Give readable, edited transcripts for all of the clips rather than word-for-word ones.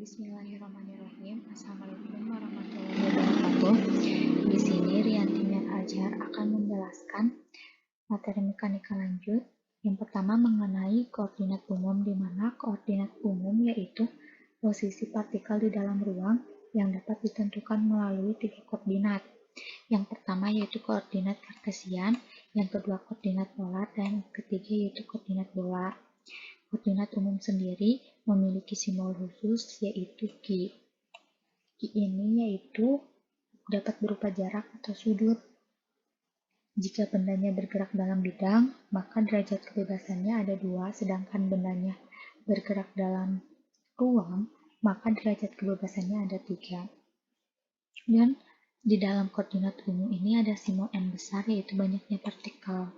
Bismillahirrahmanirrahim. Assalamualaikum warahmatullahi wabarakatuh. Di sini Rianti Azhar akan menjelaskan materi mekanika lanjut. Yang pertama mengenai koordinat umum, di mana koordinat umum yaitu posisi partikel di dalam ruang yang dapat ditentukan melalui tiga koordinat. Yang pertama yaitu koordinat kartesian, yang kedua koordinat polar, dan yang ketiga yaitu koordinat bola. Koordinat umum sendiri memiliki simbol khusus yaitu Q. Q ini yaitu dapat berupa jarak atau sudut. Jika bendanya bergerak dalam bidang, maka derajat kebebasannya ada 2, sedangkan bendanya bergerak dalam ruang, maka derajat kebebasannya ada 3. Dan di dalam koordinat umum ini ada simbol N besar, yaitu banyaknya partikel.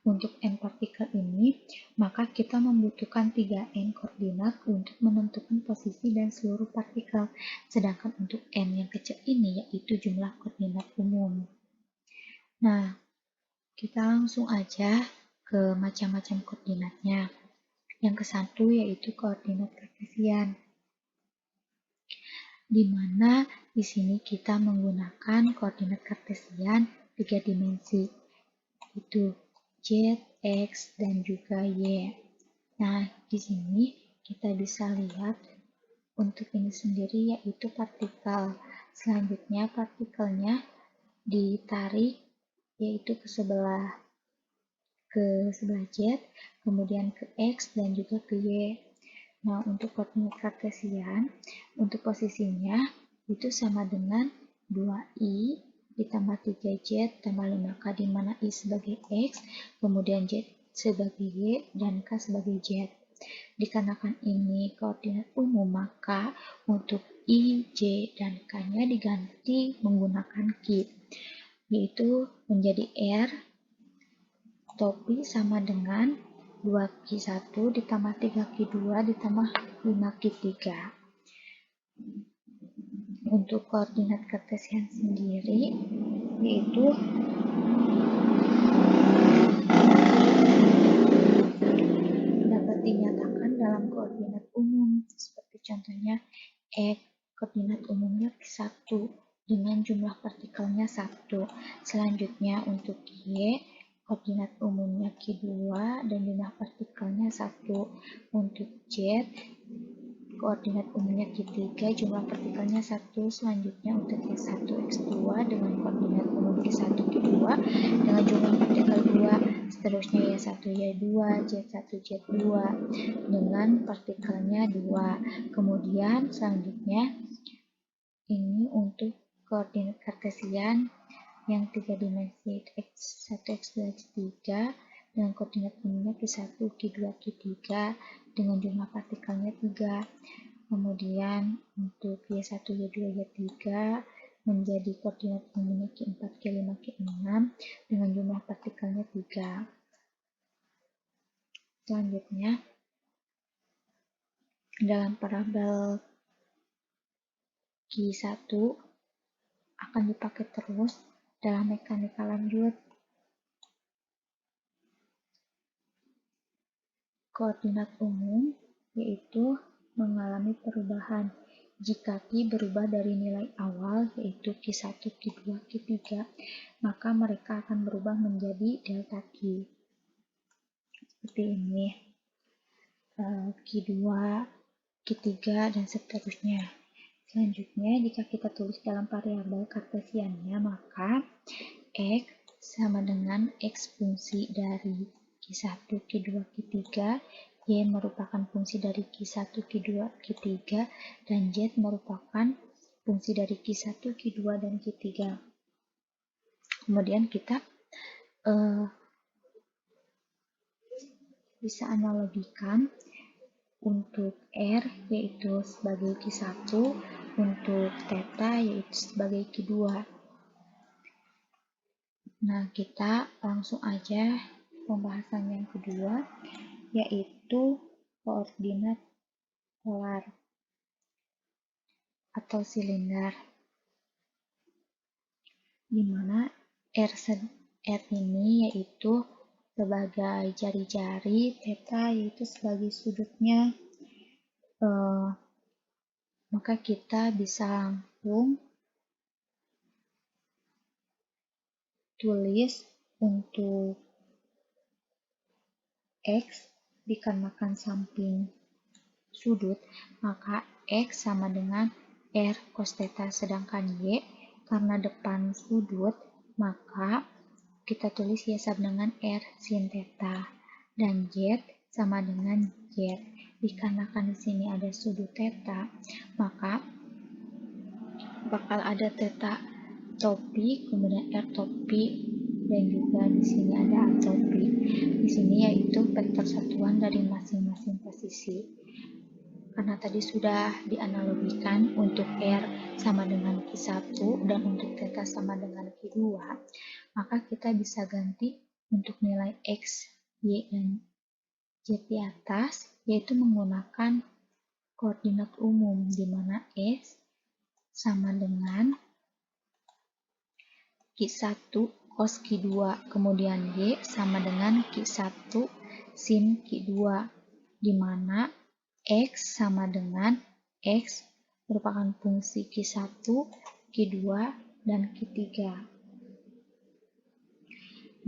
Untuk N partikel ini, maka kita membutuhkan 3N koordinat untuk menentukan posisi dan seluruh partikel. Sedangkan untuk N yang kecil ini yaitu jumlah koordinat umum. Nah, kita langsung aja ke macam-macam koordinatnya. Yang ke-1 yaitu koordinat kartesian, di mana di sini kita menggunakan koordinat kartesian 3 dimensi, itu Z, X, dan juga Y. Nah, di sini kita bisa lihat untuk ini sendiri yaitu partikel. Selanjutnya partikelnya ditarik yaitu ke sebelah Z, kemudian ke X, dan juga ke Y. Nah, untuk koordinat kartesian, untuk posisinya itu sama dengan 2i ditambah 3z tambah 5k, di mana i sebagai x, kemudian z sebagai y, dan k sebagai z. Dikarenakan ini koordinat umum, maka untuk i, j, dan k-nya diganti menggunakan q, yaitu menjadi r topi sama dengan 2q1 ditambah 3q2 ditambah 5q3. Untuk koordinat kartesian sendiri yaitu dapat dinyatakan dalam koordinat umum, seperti contohnya X, koordinat umumnya Q1 dengan jumlah partikelnya 1. Selanjutnya untuk Y, koordinat umumnya Q2 dan jumlah partikelnya 1. Untuk Z, koordinat umumnya Q3, jumlah partikelnya 1. Selanjutnya untuk X1, X2 dengan koordinat umum Q1, Q2 dengan jumlah partikel 2. Seterusnya Y1, Y2, Z1, Z2 dengan partikelnya 2. Kemudian selanjutnya ini untuk koordinat kartesian yang 3 dimensi, X1, X2, X3 dengan koordinat umumnya Q1, Q2, Q3 dengan jumlah partikelnya 3. Kemudian untuk Y1, Y2, Y3 menjadi koordinat umumnya Q4, Q5, Q6 dengan jumlah partikelnya 3. Selanjutnya, dalam parabel Q1 akan dipakai terus dalam mekanika lanjut. Koordinat umum yaitu mengalami perubahan jika Q berubah dari nilai awal yaitu Q1, Q2, Q3, maka mereka akan berubah menjadi delta Q. Seperti ini, Q2, Q3, dan seterusnya. Selanjutnya, jika kita tulis dalam variabel kartesiannya, maka X sama dengan X fungsi dari Q1, Q2, Q3, Y merupakan fungsi dari Q1, Q2, Q3, dan Z merupakan fungsi dari Q1, Q2, dan Q3. Kemudian kita bisa analogikan untuk R yaitu sebagai Q1, untuk theta yaitu sebagai Q2. Nah, kita langsung aja pembahasan yang kedua, yaitu koordinat polar atau silinder, di mana R ini yaitu sebagai jari-jari, theta yaitu sebagai sudutnya, maka kita bisa langsung tulis untuk X dikarenakan samping sudut, maka X sama dengan R cos theta, sedangkan Y karena depan sudut, maka kita tulis Y sama dengan R sin theta, dan Z sama dengan Z. Dikarenakan di sini ada sudut theta, maka bakal ada theta topi, kemudian R topi, dan juga di sini ada A topi. Di sini yaitu vektor satuan dari masing-masing posisi. Karena tadi sudah dianalogikan untuk R sama dengan Q1 dan untuk theta sama dengan Q2, maka kita bisa ganti untuk nilai X, Y, dan Z di atas, yaitu menggunakan koordinat umum, di mana X sama dengan Q1 cos Q2, kemudian Y sama dengan Q1 sin Q2, di mana X sama dengan X merupakan fungsi Q1, Q2, dan Q3.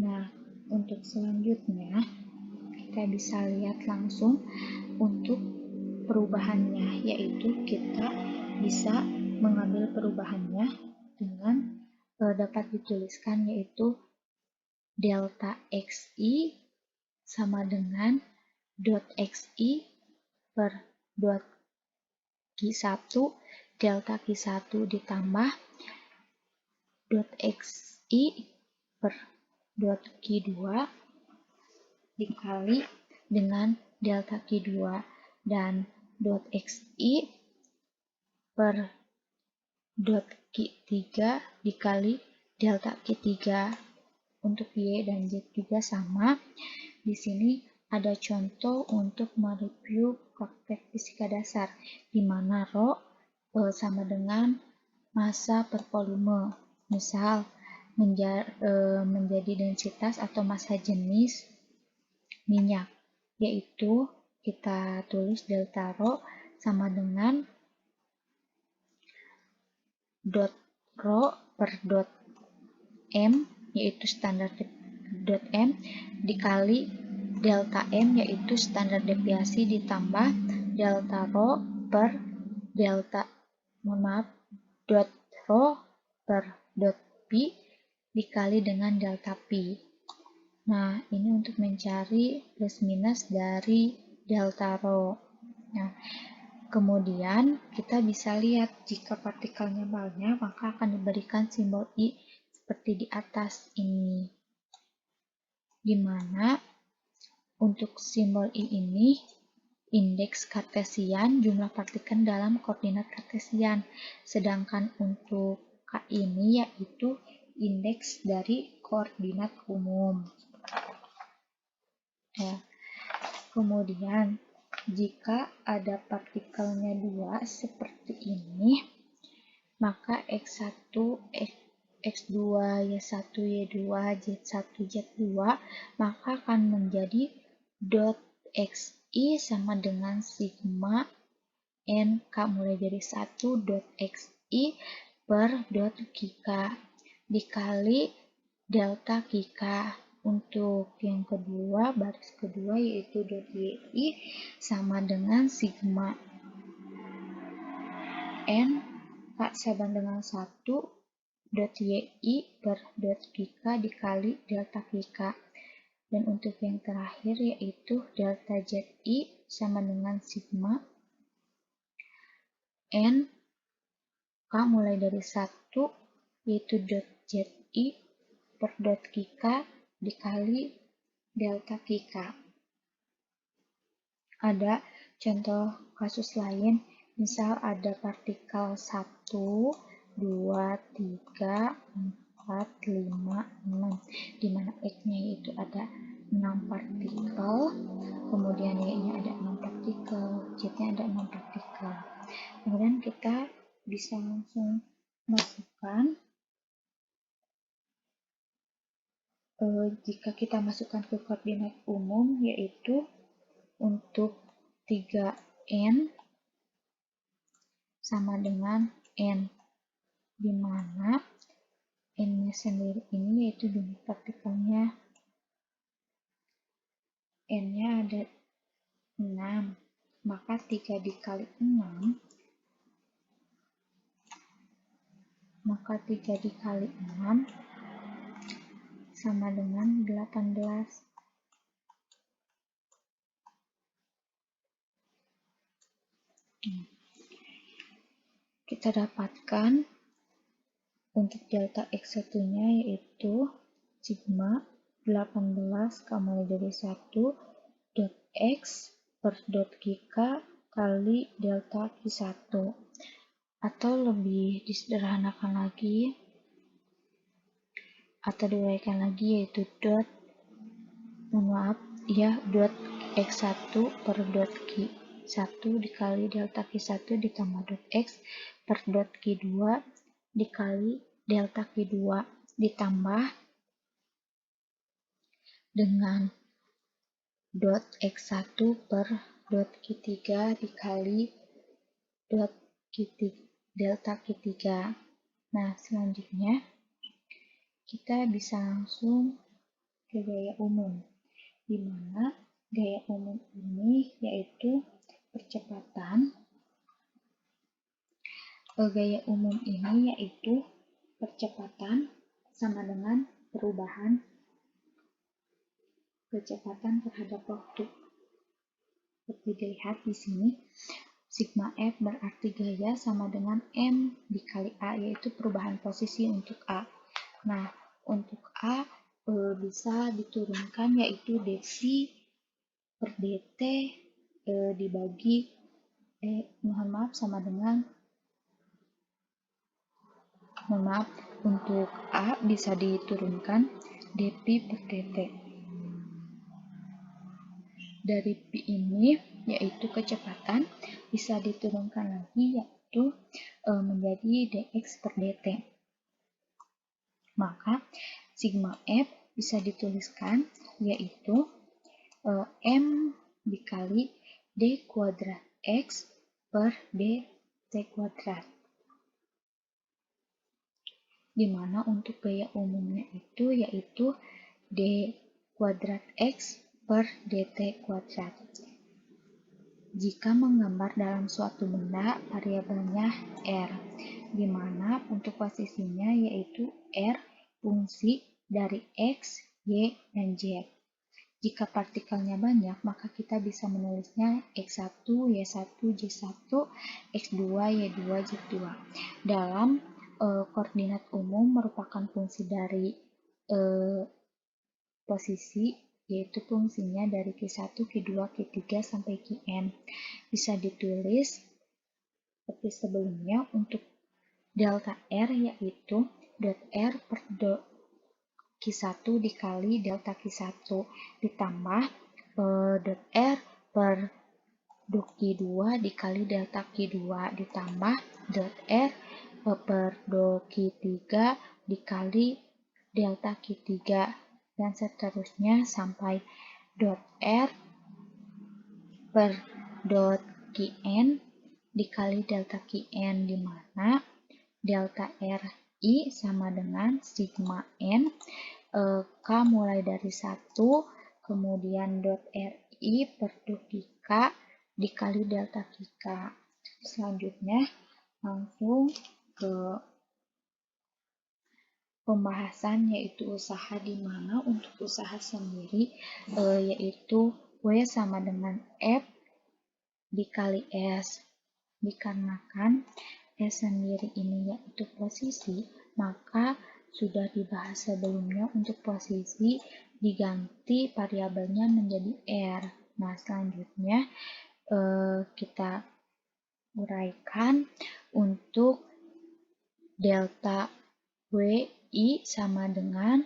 Nah, untuk selanjutnya, kita bisa lihat langsung untuk perubahannya, yaitu kita bisa mengambil perubahannya dengan dapat dituliskan yaitu delta XI sama dengan dot XI per dot Q1 delta Q1 ditambah dot XI per dot Q2 dikali dengan delta Q2 dan dot XI per dot Q3 dikali delta Q3. Untuk Y dan Z juga sama. Di sini ada contoh untuk mereview praktek fisika dasar, di mana Rho sama dengan massa per volume. Misal, menjadi densitas atau massa jenis minyak, yaitu kita tulis delta Rho sama dengan dot Rho per dot M, yaitu standar dot M, dikali delta M, yaitu standar deviasi, ditambah delta Rho per delta, dot Rho per dot Pi dikali dengan delta Pi. Nah, ini untuk mencari plus minus dari delta Rho. Nah, kemudian kita bisa lihat jika partikelnya banyak, maka akan diberikan simbol I seperti di atas ini, di mana untuk simbol I ini indeks kartesian jumlah partikel dalam koordinat kartesian, sedangkan untuk K ini yaitu indeks dari koordinat umum. Ya. Kemudian jika ada partikelnya dua seperti ini, maka X1, X2, Y1, Y2, Z1, Z2, maka akan menjadi dot XI sama dengan sigma N K mulai dari 1 dot XI per dot QK dikali delta QK. Untuk yang kedua, baris kedua yaitu dot YI sama dengan sigma N K sama dengan 1 dot YI per dot QK dikali delta QK. Dan untuk yang terakhir yaitu delta ZI sama dengan sigma N K mulai dari 1 yaitu dot ZI per dot QK dikali delta QK. Ada contoh kasus lain, misal ada partikel 1, 2, 3, 4, 5, 6, di mana X-nya itu ada 6 partikel, kemudian Y-nya ada 6 partikel, Z-nya ada 6 partikel. Kemudian kita bisa langsung masukkan, jika kita masukkan ke koordinat umum, yaitu untuk 3N sama dengan N, di mana N-nya sendiri ini yaitu jumlah partikelnya. N-nya ada 6, maka 3 dikali 6, maka 3 dikali 6 sama dengan 18. Kita dapatkan untuk delta X1 nya yaitu sigma 18 mulai dari 1 dot X per dot GK kali delta Q1, atau lebih disederhanakan lagi atau diuraikan lagi yaitu dot X1 per dot Q1 dikali delta Q1 ditambah dot X per dot Q2 dikali delta Q2 ditambah dengan dot X1 per dot Q3 dikali dot Q3, delta Q3. Nah, selanjutnya kita bisa langsung ke gaya umum, di mana gaya umum ini yaitu percepatan sama dengan perubahan kecepatan terhadap waktu. Seperti dilihat di sini, sigma F berarti gaya sama dengan M dikali A, yaitu perubahan posisi untuk A. Nah, untuk A bisa diturunkan yaitu dc per dt dibagi sama dengan untuk A bisa diturunkan dp per dt. Dari P ini yaitu kecepatan bisa diturunkan lagi yaitu menjadi dx per dt. Maka sigma F bisa dituliskan yaitu M dikali d kuadrat x per dt kuadrat, di mana untuk gaya umumnya itu yaitu d kuadrat x per dt kuadrat. Jika menggambar dalam suatu benda, variabelnya R, di mana untuk posisinya yaitu R fungsi dari X, Y, dan Z. Jika partikelnya banyak, maka kita bisa menulisnya X1, Y1, Z1, X2, Y2, Z2. Dalam koordinat umum merupakan fungsi dari posisi, yaitu fungsinya dari Q1, Q2, Q3, sampai Qn. Bisa ditulis seperti sebelumnya untuk delta R yaitu dot R per dot Q1 dikali delta Q1 ditambah dot R per dot Q2 dikali delta Q2 ditambah dot R per dot Q3 dikali delta Q3 dan seterusnya sampai dot R per dot Qn dikali delta Qn, di mana delta Ri sama dengan sigma N K mulai dari 1 kemudian dot Ri per dot Qk dikali delta Qk. Selanjutnya langsung ke pembahasan yaitu usaha, di mana untuk usaha sendiri yaitu W sama dengan F dikali S. Dikarenakan S sendiri ini yaitu posisi, maka sudah dibahas sebelumnya untuk posisi diganti variabelnya menjadi R. Nah, selanjutnya kita uraikan untuk delta WI sama dengan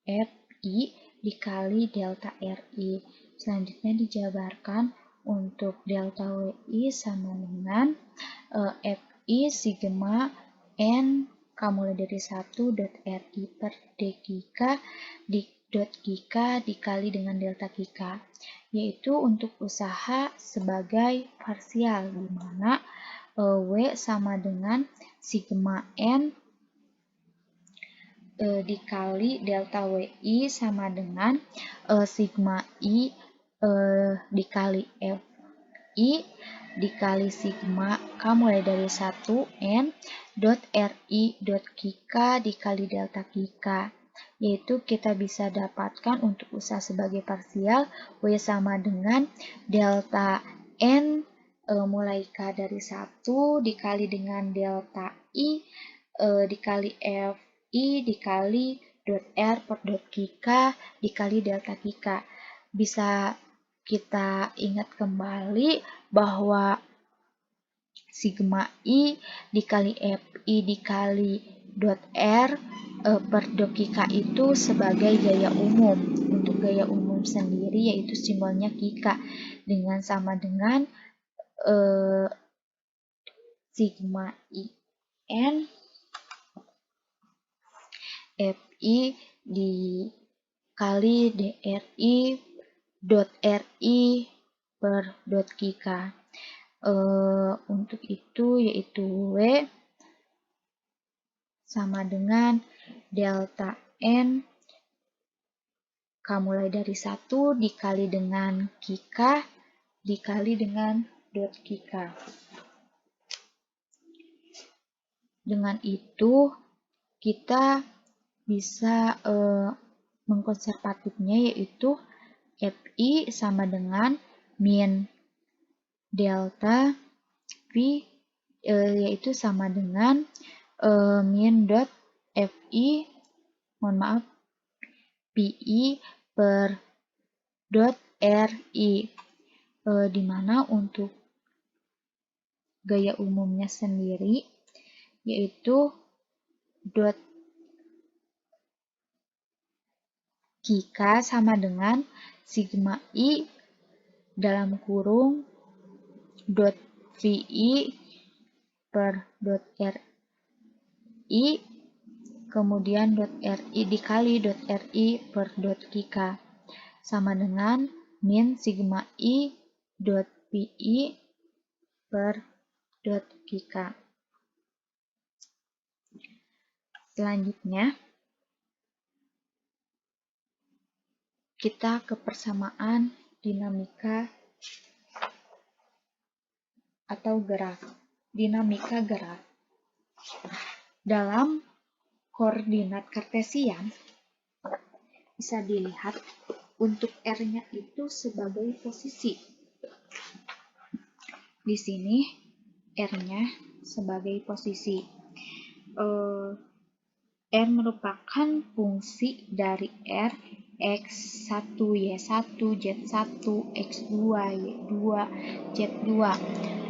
FI dikali delta RI. Selanjutnya dijabarkan untuk delta WI sama dengan FI sigma N K mulai dari 1 dot RI per dGK dot GK dikali dengan delta GK, yaitu untuk usaha sebagai parsial, di mana W sama dengan sigma N dikali delta WI sama dengan sigma I dikali FI dikali sigma K mulai dari 1 N dot RI dot QK dikali delta QK. Yaitu kita bisa dapatkan untuk usaha sebagai parsial W sama dengan delta N mulai K dari 1 dikali dengan delta I dikali FI dikali dot R per dot QK dikali delta QK. Bisa kita ingat kembali bahwa sigma I dikali FI dikali dot R per dot QK itu sebagai gaya umum. Untuk gaya umum sendiri yaitu simbolnya QK dengan sama dengan sigma IN FI dikali DRI dot RI per dot QK. Untuk itu yaitu W sama dengan delta N K mulai dari 1 dikali dengan QK dikali dengan dot QK. Dengan itu kita bisa mengkonservatifnya yaitu FI sama dengan min delta V yaitu sama dengan min dot FI PI per dot RI dimana untuk gaya umumnya sendiri yaitu dot QK sama dengan sigma I dalam kurung dot VI per dot RI kemudian dot RI dikali dot RI per dot QK sama dengan min sigma I dot PI per dot QK. Selanjutnya kita ke persamaan dinamika atau gerak. Dinamika gerak. Dalam koordinat kartesian bisa dilihat untuk R-nya itu sebagai posisi. Di sini R-nya sebagai posisi. R merupakan fungsi dari R X1, Y1, Z1, X2, Y2, Z2.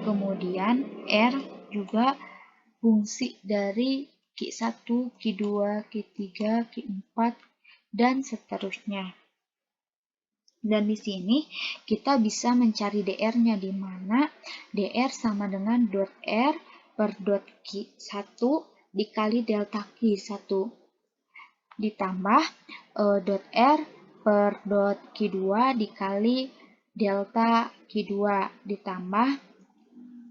Kemudian R juga fungsi dari Q1, Q2, Q3, Q4, dan seterusnya. Dan di sini kita bisa mencari DR-nya di mana DR sama dengan dot R per dot Q1 dikali delta Q1 ditambah dot R per dot Q2 dikali delta Q2 ditambah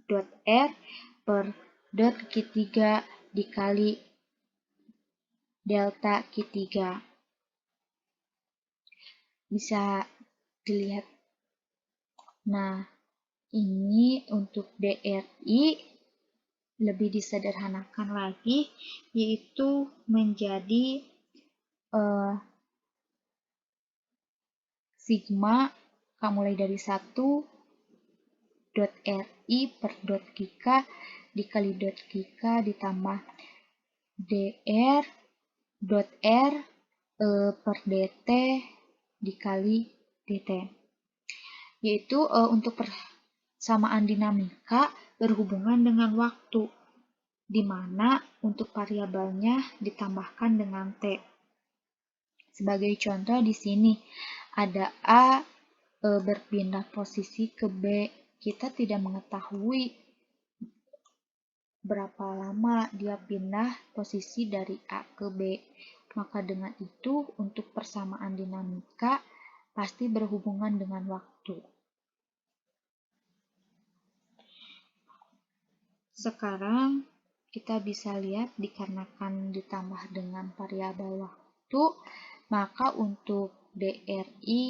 dot R per dot Q3 dikali delta Q3. Bisa dilihat. Nah, ini untuk DRI lebih disederhanakan lagi, yaitu menjadi sigma K mulai dari 1 dot RI per dot QK dikali dot QK ditambah DR dot R per DT dikali DT. Yaitu untuk persamaan dinamika berhubungan dengan waktu, di mana untuk variabelnya ditambahkan dengan T. Sebagai contoh di sini ada A berpindah posisi ke B. Kita tidak mengetahui berapa lama dia pindah posisi dari A ke B. Maka dengan itu untuk persamaan dinamika pasti berhubungan dengan waktu. sekarang kita bisa lihat dikarenakan ditambah dengan variabel waktu, maka untuk DRI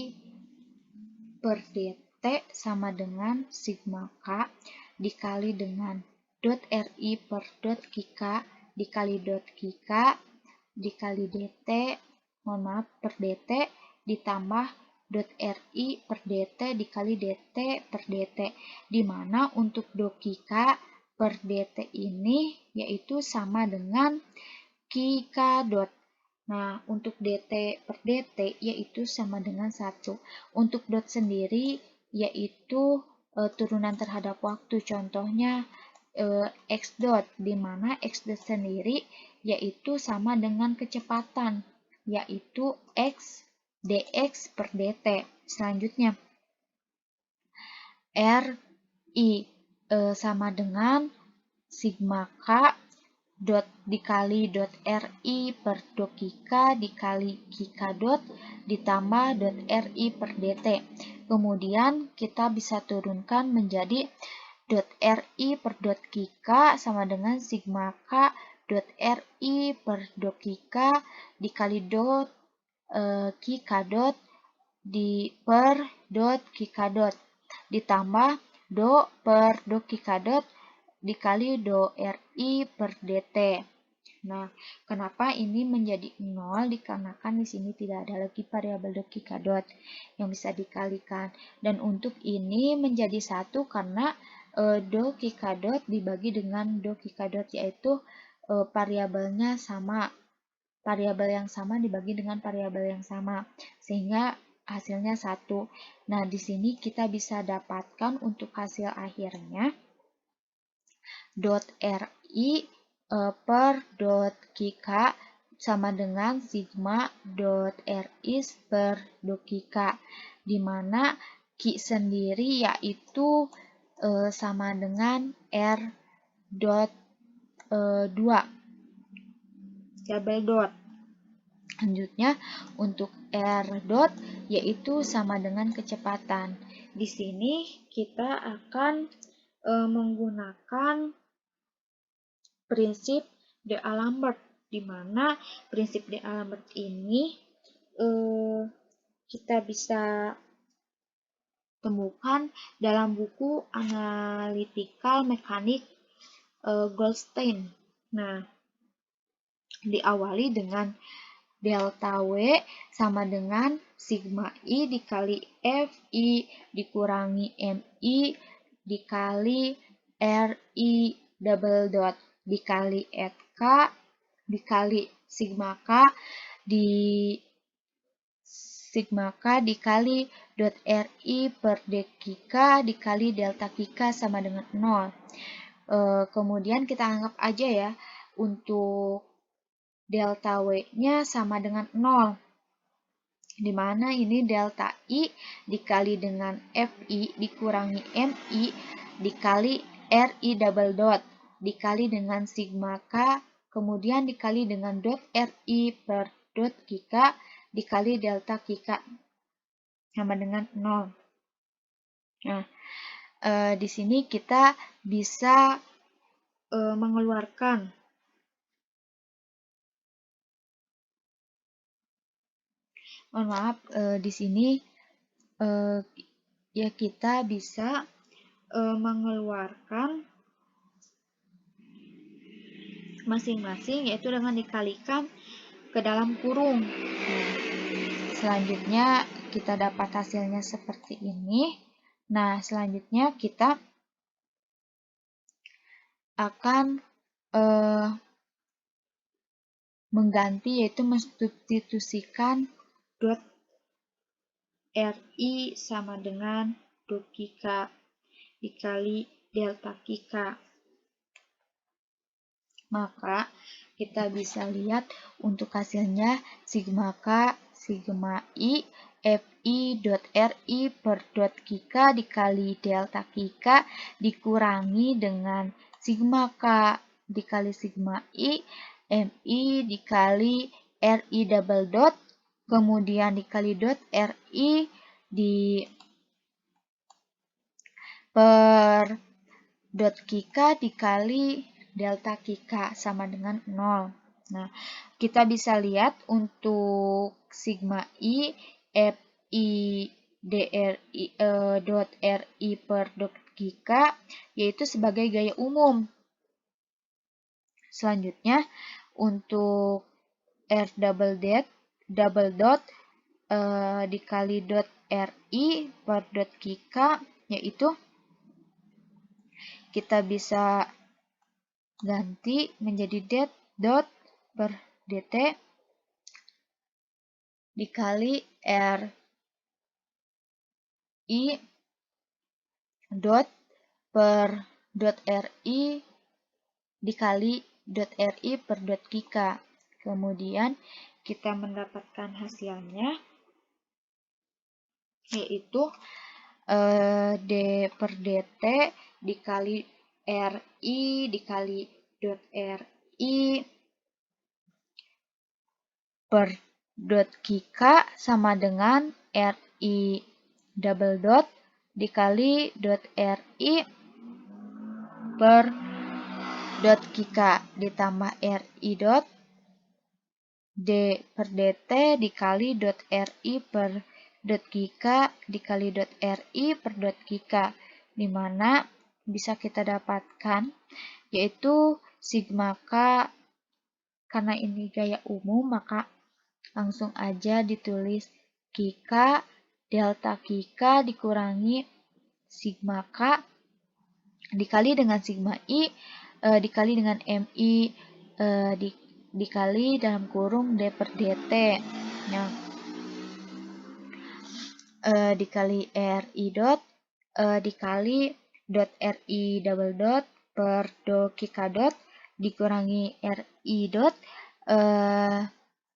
per DT sama dengan sigma K dikali dengan dot RI per dot QK dikali dot QK dikali DT, per DT ditambah dot RI per DT dikali DT per DT, di mana untuk dot QK per DT ini yaitu sama dengan QK dot. Nah, untuk DT per DT yaitu sama dengan 1. Untuk dot sendiri yaitu turunan terhadap waktu. Contohnya X dot, di mana X dot sendiri yaitu sama dengan kecepatan, yaitu X dx per dt. Selanjutnya, RI sama dengan sigma K dot dikali dot RI per dot QK dikali QK dot ditambah dot RI per DT. Kemudian kita bisa turunkan menjadi dot RI per dot QK sama dengan sigma K dot RI per dot QK dikali dot QK dot per dot QK dot ditambah do per dot QK dot dikali do RI per DT. Nah, kenapa ini menjadi 0? Dikarenakan di sini tidak ada lagi variabel do QK dot yang bisa dikalikan. Dan untuk ini menjadi 1 karena do QK dot dibagi dengan do QK dot, yaitu variabelnya sama. Variabel yang sama dibagi dengan variabel yang sama, sehingga hasilnya 1. Nah, di sini kita bisa dapatkan untuk hasil akhirnya dot RI per dot QK sama dengan sigma dot RI per dot QK, di mana Q sendiri yaitu sama dengan R dot 2 double dot. Selanjutnya untuk R dot yaitu sama dengan kecepatan. Di sini kita akan menggunakan prinsip D'Alembert, di mana prinsip D'Alembert ini kita bisa temukan dalam buku Analytical Mechanics Goldstein. Nah, diawali dengan delta W sama dengan sigma I dikali Fi dikurangi Mi dikali Ri double dot dikali K dikali sigma K dikali dot Ri per dqk dikali delta QK sama dengan 0. Kemudian kita anggap aja ya untuk delta W-nya sama dengan 0. Di mana ini delta I dikali dengan Fi dikurangi Mi dikali Ri double dot dikali dengan sigma K kemudian dikali dengan dot Ri per dot QK dikali delta QK sama dengan 0. Nah, di sini kita bisa mengeluarkan di sini ya kita bisa mengeluarkan masing-masing yaitu dengan dikalikan ke dalam kurung. Nah, selanjutnya kita dapat hasilnya seperti ini. Nah, selanjutnya kita akan mengganti yaitu mensubstitusikan dot Ri sama dengan dot QK dikali delta QK. Maka kita bisa lihat untuk hasilnya sigma K, sigma I, Fi dot Ri per dot QK dikali delta QK dikurangi dengan sigma K dikali sigma I, Mi dikali Ri double dot, kemudian dikali dot Ri per dot kika dikali delta kika sama dengan 0. Nah, kita bisa lihat untuk sigma I F I DRI dot RI per dot kika yaitu sebagai gaya umum. Selanjutnya untuk R double dot dikali dot RI per dot kika yaitu kita bisa ganti menjadi dot per dt dikali RI dot per dot RI dikali dot RI per dot kika. Kemudian kita mendapatkan hasilnya yaitu D per dt dikali RI dikali dot RI per dot kika sama dengan RI double dot dikali dot RI per dot kika ditambah RI dot D per dt dikali dot RI per dot kika dikali dot RI per dot kika, di mana bisa kita dapatkan yaitu sigma K. Karena ini gaya umum maka langsung aja ditulis kika delta kika dikurangi sigma K dikali dengan sigma I dikali dengan MI dikali dalam kurung D per dt. Nah, dikali RI dot dikali dot RI double dot per dot kika dot dikurangi RI dot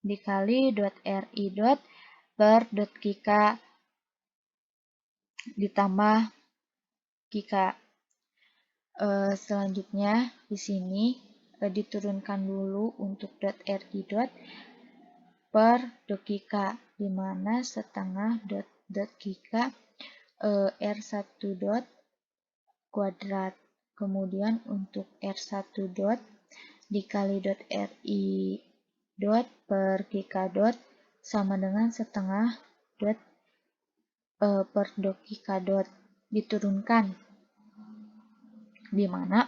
dikali dot RI dot per dot kika ditambah kika. Selanjutnya di sini diturunkan dulu untuk dot RI dot per dot kika, di mana setengah dot kika R1 dot kuadrat. Kemudian untuk R1 dot dikali dot RI dot per kika dot sama dengan setengah dot per dot kika dot diturunkan, di mana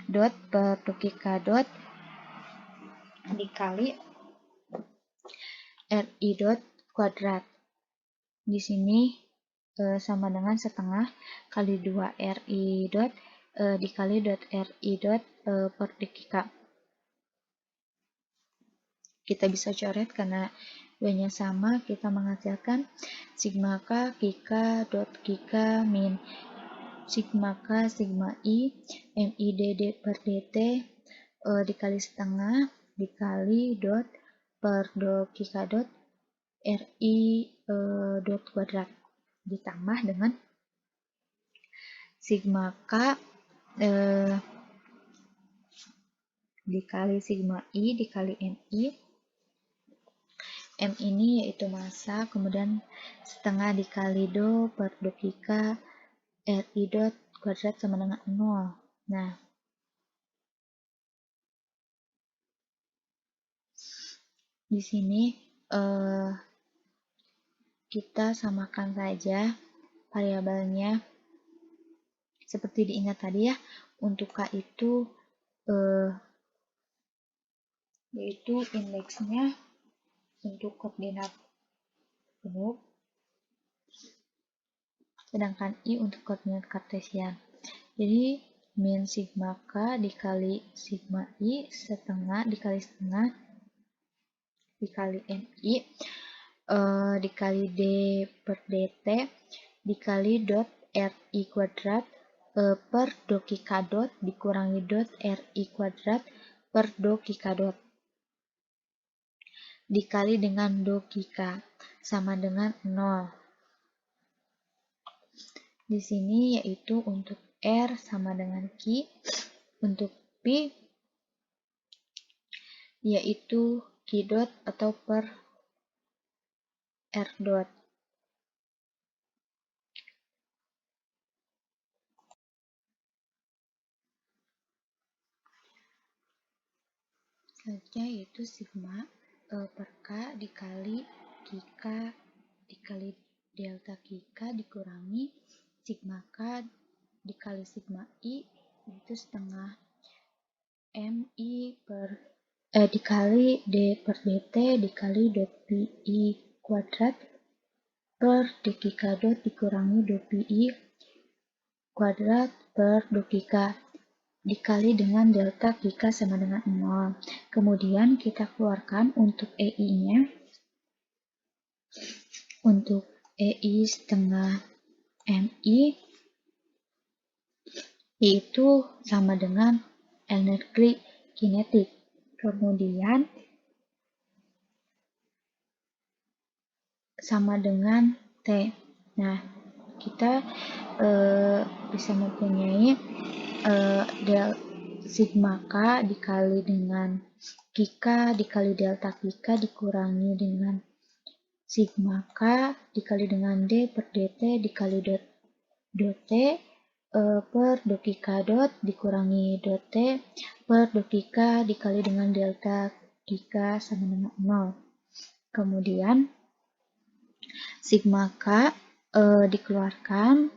dot per dot kika dot dikali RI dot kuadrat. Di sini sama dengan setengah kali 2 RI dot dikali dot RI dot per kika. Kita bisa coret karena duanya sama, kita menghasilkan sigma K kika dot kika min sigma K sigma I MI DD per DT dikali setengah dikali dot per dot kika dot RI dot kuadrat ditambah dengan sigma K dikali sigma I dikali MI. M ini yaitu massa, kemudian setengah dikali do per do kika RI dot kuadrat sama dengan 0. Nah, di sini kita samakan saja variabelnya seperti diingat tadi ya. Untuk K itu yaitu indeksnya untuk koordinat genuk, sedangkan I untuk koordinat kartesian. Jadi min sigma K dikali sigma I setengah dikali setengah dikali MI dikali D per DT dikali dot RI kuadrat per do kika dot dikurangi dot RI kuadrat per do kika dot dikali dengan do kika sama dengan 0. Di sini yaitu untuk R sama dengan Q, untuk P yaitu Q dot atau per R dot. Selanjutnya yaitu sigma per K dikali QK dikali delta QK dikurangi sigma K dikali sigma I, itu setengah MI dikali D per DT dikali dot PI kuadrat per dqk dot dikurangi dot PI kuadrat per dqk dikali dengan delta QK sama dengan 0. Kemudian kita keluarkan untuk EI-nya. Untuk EI setengah MI yaitu sama dengan energi kinetik. Kemudian sama dengan T. Nah, kita bisa mempunyai sigma K dikali dengan QK dikali delta QK dikurangi dengan sigma K dikali dengan D per DT dikali dot T per dot QK dot dikurangi dot T per dot QK dikali dengan delta QK sama dengan 0. Kemudian sigma K dikeluarkan,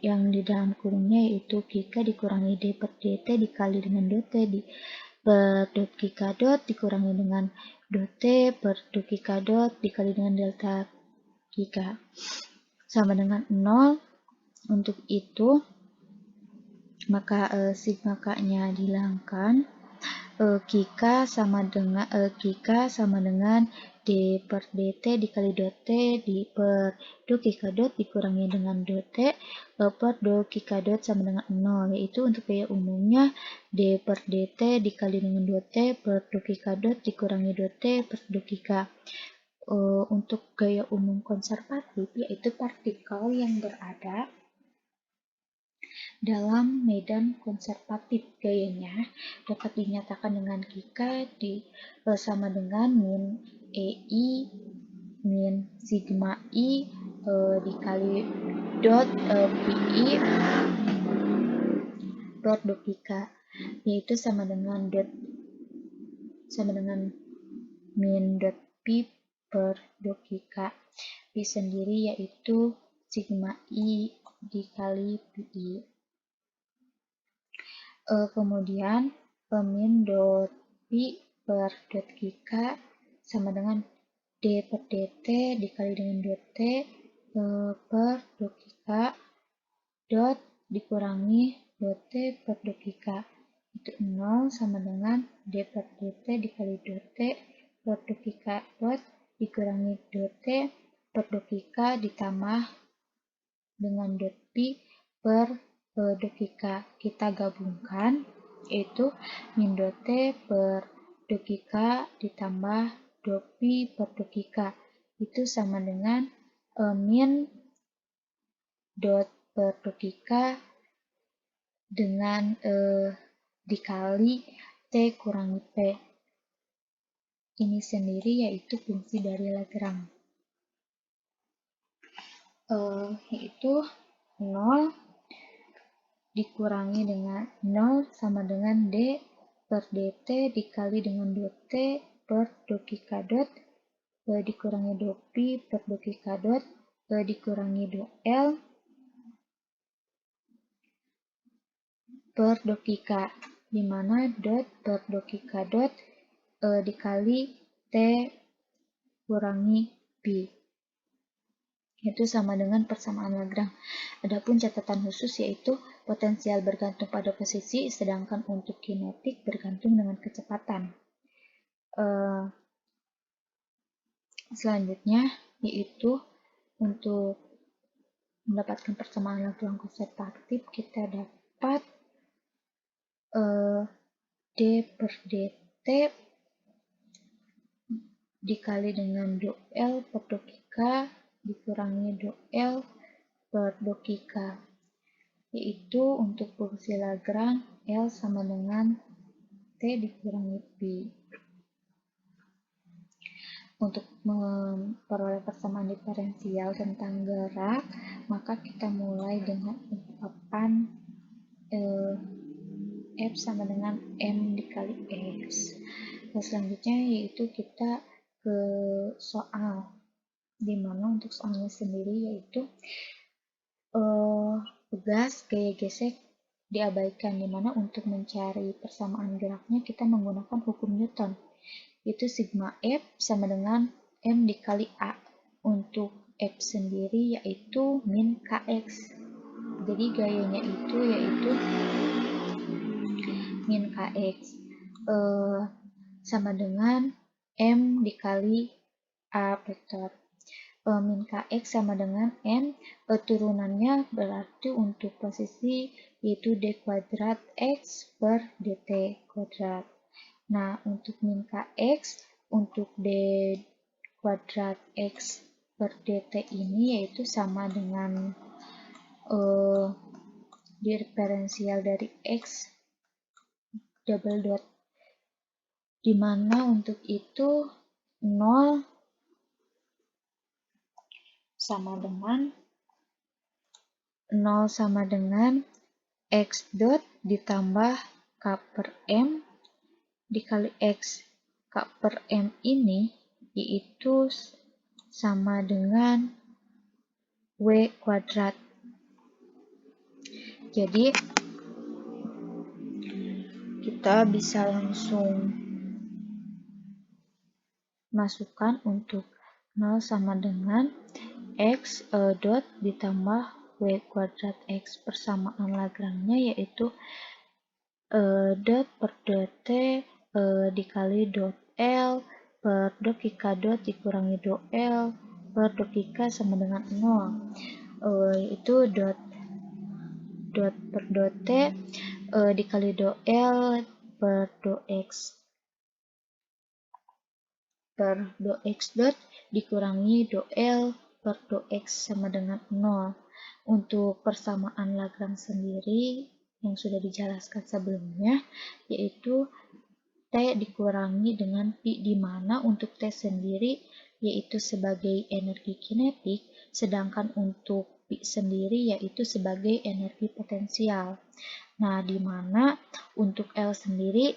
yang di dalam kurungnya yaitu QK dikurangi D per DT dikali dengan dot T per dot QK dot dikurangi dengan dot T per dot QK dot dikali dengan delta QK sama dengan 0. Untuk itu maka sigma K-nya dihilangkan, QK sama dengan D per DT dikali dot T per dot QK dot dikurangi dengan dot T per dot QK dot sama dengan 0, yaitu untuk gaya umumnya D per DT dikali dengan dot T per dot QK dot dikurangi dot T per dot QK. Untuk gaya umum konservatif yaitu partikel yang berada dalam medan konservatif, gayanya dapat dinyatakan dengan QK sama dengan min EI min sigma I dikali dot PI per dot QK, yaitu sama dengan min dot P per dot QK. P sendiri yaitu sigma I dikali PI. Kemudian min dot P per dot QK sama dengan D per DT dikali dengan dot T per dot QK dot dikurangi dot T per dot QK, itu 0 sama dengan D per DT dikali dot T per dot QK dot dikurangi dot T per dot QK ditambah dengan dot P per dot QK. Kita gabungkan yaitu min dot T per dot QK ditambah dot P per dot QK, itu sama dengan min dot per dot QK dengan dikali T kurangi P. Ini sendiri yaitu fungsi dari Lagrange, yaitu 0 dikurangi dengan 0 sama dengan D per DT dikali dengan dot T per dot QK dot dikurangi dot P per dot QK dot dikurangi dot L per dot QK, di mana dot per dot QK dot dikali T kurangi P, itu sama dengan persamaan Lagrange. Adapun catatan khusus yaitu potensial bergantung pada posisi, sedangkan untuk kinetik bergantung dengan kecepatan. Selanjutnya yaitu untuk mendapatkan persamaan Lagrange konservatif kita dapat D per DT dikali dengan dot L per dot QK dikurangi dot L per dot QK, yaitu untuk fungsi Lagrange L sama dengan T dikurangi P. Untuk memperoleh persamaan diferensial tentang gerak, maka kita mulai dengan ungkapan F sama dengan M dikali X. selanjutnya yaitu kita ke soal, dimana untuk soalnya sendiri yaitu tugas gaya gesek diabaikan, dimana untuk mencari persamaan geraknya kita menggunakan hukum Newton, itu sigma F sama dengan M dikali A. Untuk F sendiri yaitu min Kx, jadi gayanya itu yaitu min Kx sama dengan M dikali A vektor. Min Kx sama dengan N, turunannya berarti untuk posisi yaitu d kuadrat x per dt kuadrat. Nah, untuk min Kx untuk d kuadrat x per dt ini yaitu sama dengan diferensial dari x double dot, dimana untuk itu 0 sama dengan x dot ditambah k per m dikali x. K per m ini yaitu sama dengan w kuadrat. Jadi kita bisa langsung masukkan untuk 0 sama dengan x dot ditambah w kuadrat x, persamaan Lagrange yaitu dot per dt dikali dot L per dot K dot dikurangi dot L per dot K sama dengan 0, yaitu dot per dot T dikali dot L per dot X per dot X dot dikurangi dot L per dot X sama dengan 0. Untuk persamaan Lagrange sendiri yang sudah dijelaskan sebelumnya yaitu T dikurangi dengan Pi, di mana untuk T sendiri yaitu sebagai energi kinetik, sedangkan untuk Pi sendiri yaitu sebagai energi potensial. Nah, di mana untuk L sendiri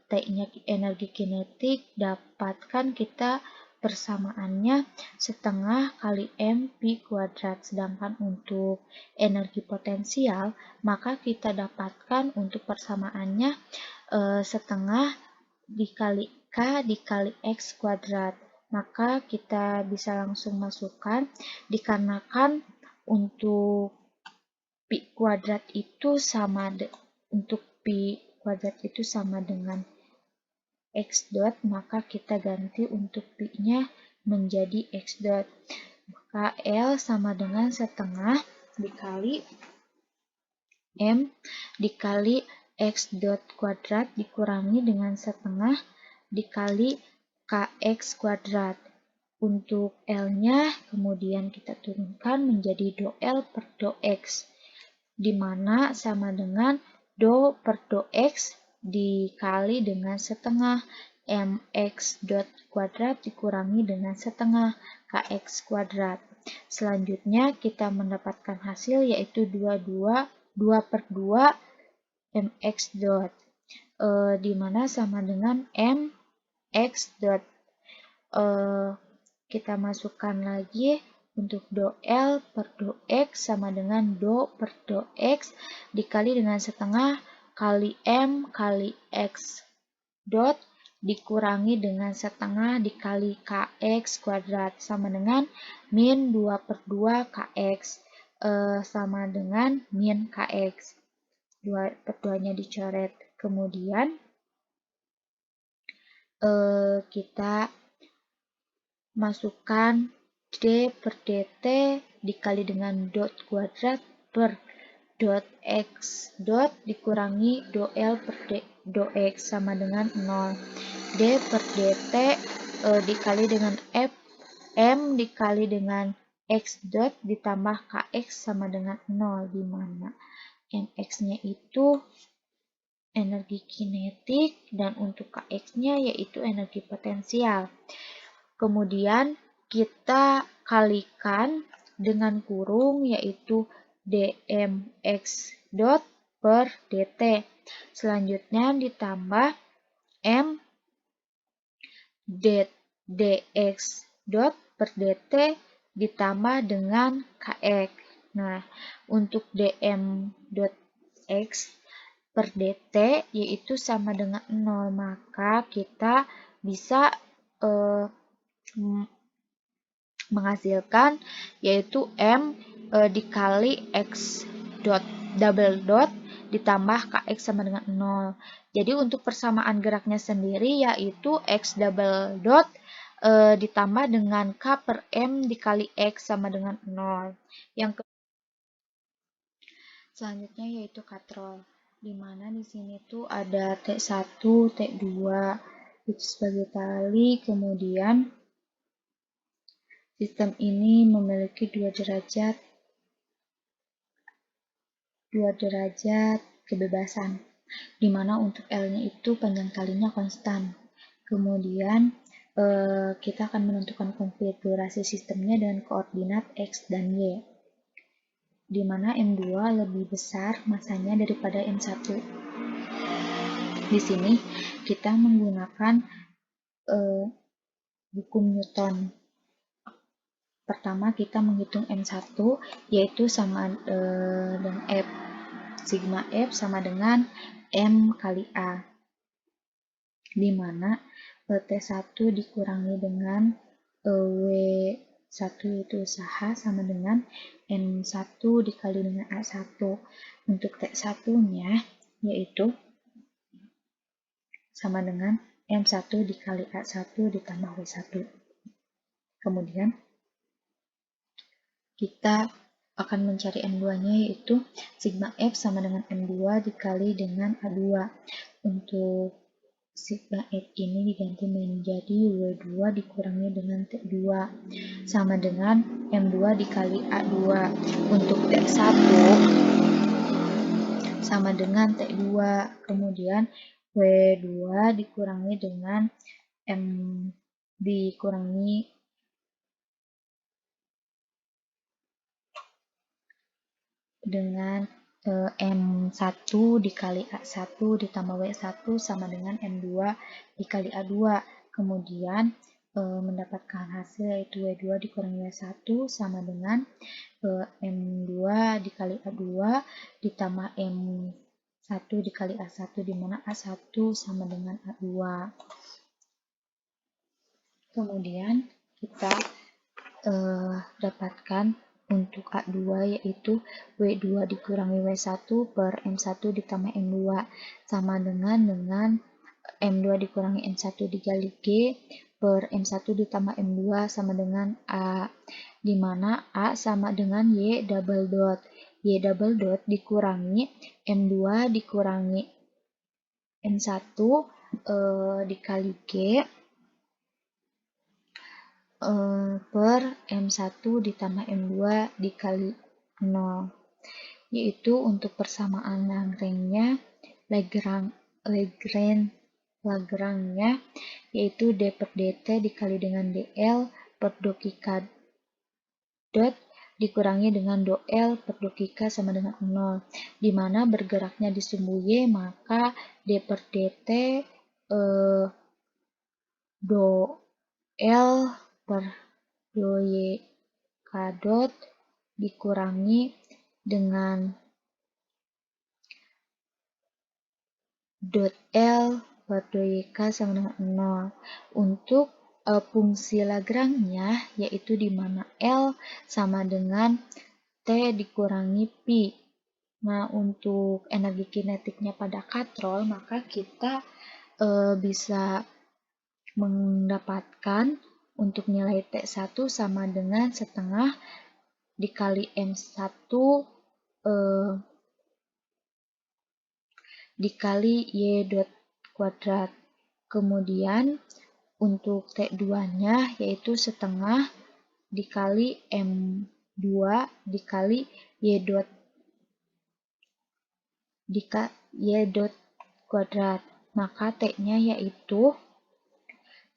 T-nya energi kinetik, dapatkan kita persamaannya setengah kali M Pi kuadrat, sedangkan untuk energi potensial maka kita dapatkan untuk persamaannya setengah dikali K dikali X kuadrat. Maka kita bisa langsung masukkan, dikarenakan untuk Pi kuadrat itu sama dengan X dot, maka kita ganti untuk Pi-nya menjadi X dot. Maka L sama dengan setengah dikali M dikali X dot kuadrat dikurangi dengan setengah dikali Kx kuadrat. Untuk L-nya kemudian kita turunkan menjadi do L per do X, di mana sama dengan do per do X dikali dengan setengah mx dot kuadrat dikurangi dengan setengah kx kuadrat. Selanjutnya kita mendapatkan hasil yaitu 2 per 2 mx dot, di mana sama dengan mx dot. Kita masukkan lagi untuk do L per do X sama dengan do per do X dikali dengan setengah kali M kali X dot dikurangi dengan setengah dikali Kx kuadrat sama dengan min 2 per 2 Kx sama dengan min Kx. 2 per 2-nya dicoret. Kemudian kita masukkan d per dt dikali dengan dot kuadrat per dot x dot dikurangi dot L per dot x sama dengan 0. D per dt dikali dengan f m dikali dengan x dot ditambah kx sama dengan 0, di mana mx-nya itu energi kinetik dan untuk kx-nya yaitu energi potensial. Kemudian kita kalikan dengan kurung yaitu dmx dot per dt. Selanjutnya ditambah m dx dot per dt ditambah dengan kx. Nah, untuk dm dot x per dt yaitu sama dengan 0, maka kita bisa menghasilkan yaitu m dikali x dot double dot ditambah kx sama dengan 0. Jadi untuk persamaan geraknya sendiri yaitu x double dot ditambah dengan k per m dikali x sama dengan 0. Yang selanjutnya yaitu katrol, di mana di sini tuh ada T1, T2 itu sebagai tali, kemudian sistem ini memiliki dua derajat kebebasan, di mana untuk L-nya itu panjang talinya konstan. Kemudian kita akan menentukan konfigurasi sistemnya dengan koordinat X dan Y, di mana M2 lebih besar masanya daripada M1. Di sini kita menggunakan hukum Newton. Pertama kita menghitung M1 yaitu sama dengan F. Sigma F sama dengan M kali A. Di mana T1 dikurangi dengan W1 yaitu usaha sama dengan M1 dikali dengan A1. Untuk T1-nya yaitu sama dengan M1 dikali A1 ditambah W1. Kemudian kita akan mencari M2-nya yaitu sigma F sama dengan M2 dikali dengan A2. Untuk sigma F ini diganti menjadi W2 dikurangi dengan T2 sama dengan M2 dikali A2. Untuk T1 sama dengan T2, kemudian W2 dikurangi dengan M dikurangi dengan M1 dikali A1 ditambah W1 sama dengan M2 dikali A2. Kemudian mendapatkan hasil yaitu W2 dikurangi W1 sama dengan M2 dikali A2 ditambah M1 dikali A1, di mana A1 sama dengan A2. Kemudian kita dapatkan untuk A2 yaitu W2 dikurangi W1 per M1 ditambah M2 sama dengan M2 dikurangi M1 dikali G per M1 ditambah M2 sama dengan A, di mana A sama dengan Y double dot. Y double dot dikurangi M2 dikurangi M1 dikali G per M1 ditambah M2 dikali 0, yaitu untuk persamaan Lagrange-nya yaitu D per dt dikali dengan dl per dkk dot dikurangi dengan dl per dkk sama dengan 0, di mana bergeraknya di sumbu Y, maka D per dt dl per dkk dot dikurangi dengan dot L per dkk sama dengan 0. Untuk fungsi Lagrange-nya yaitu di mana L sama dengan T dikurangi Pi. Nah, untuk energi kinetiknya pada katrol, maka kita bisa mendapatkan untuk nilai T1 sama dengan setengah dikali M1 dikali Y dot kuadrat. Kemudian untuk T2-nya yaitu setengah dikali M2 dikali Y dot kuadrat. Maka T-nya yaitu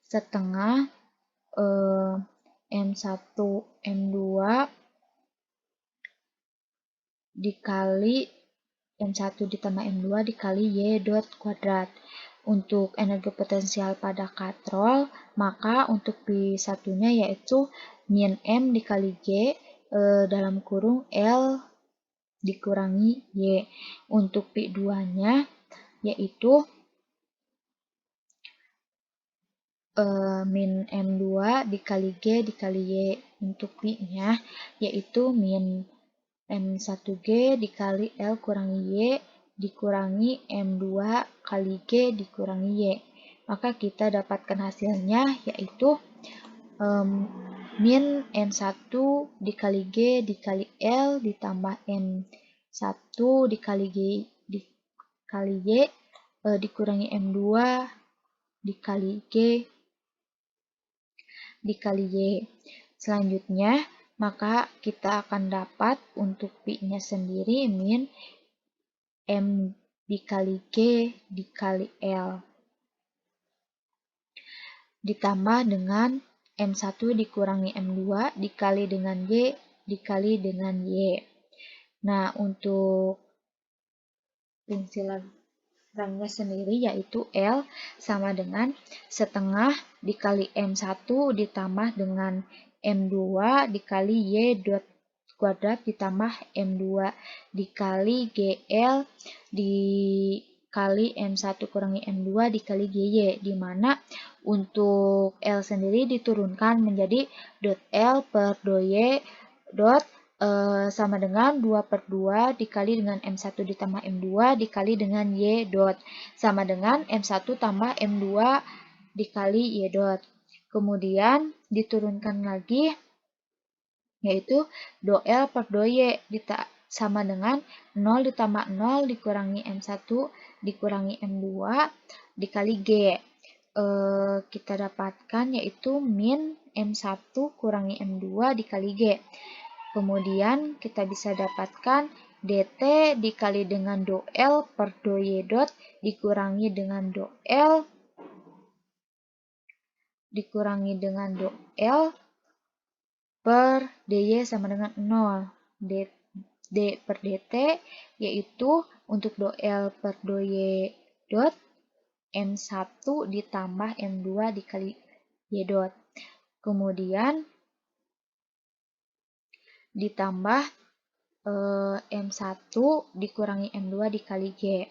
setengah M1 M2 dikali M1 ditambah M2 dikali Y dot kuadrat. Untuk energi potensial pada katrol, maka untuk Pi1-nya yaitu min M dikali G dalam kurung L dikurangi Y. Untuk Pi2-nya yaitu min M2 dikali G dikali Y. Untuk Pi-nya yaitu min M1G dikali L kurangi Y dikurangi M2 kali G dikurangi Y. Maka kita dapatkan hasilnya yaitu min M1 dikali G dikali L ditambah M1 dikali G dikali Y dikurangi M2 dikali G dikali Y. Selanjutnya, maka kita akan dapat untuk Pi-nya sendiri min M dikali G dikali L ditambah dengan M1 dikurangi M2 dikali dengan Y dikali dengan Y. Nah, untuk fungsi Lagrange sendiri yaitu L sama dengan setengah dikali M1 ditambah dengan M2 dikali Y dot kuadrat ditambah M2 dikali GL dikali M1 kurangi M2 dikali GY, di mana untuk L sendiri diturunkan menjadi dot L per dot Y dot sama dengan 2/2 dikali dengan M1 ditambah M2 dikali dengan Y dot sama dengan M1 tambah M2 dikali Y dot. Kemudian diturunkan lagi yaitu do L per do Y sama dengan 0 ditambah 0 dikurangi M1 dikurangi M2 dikali G. Kita dapatkan yaitu min M1 kurangi M2 dikali G. Kemudian kita bisa dapatkan dt dikali dengan do L per do Y dot dikurangi dengan do L dikurangi dengan do L per dy sama dengan 0. d per dt yaitu untuk do L per do Y dot M1 ditambah M2 dikali Y dot. Kemudian ditambah M1 dikurangi M2 dikali G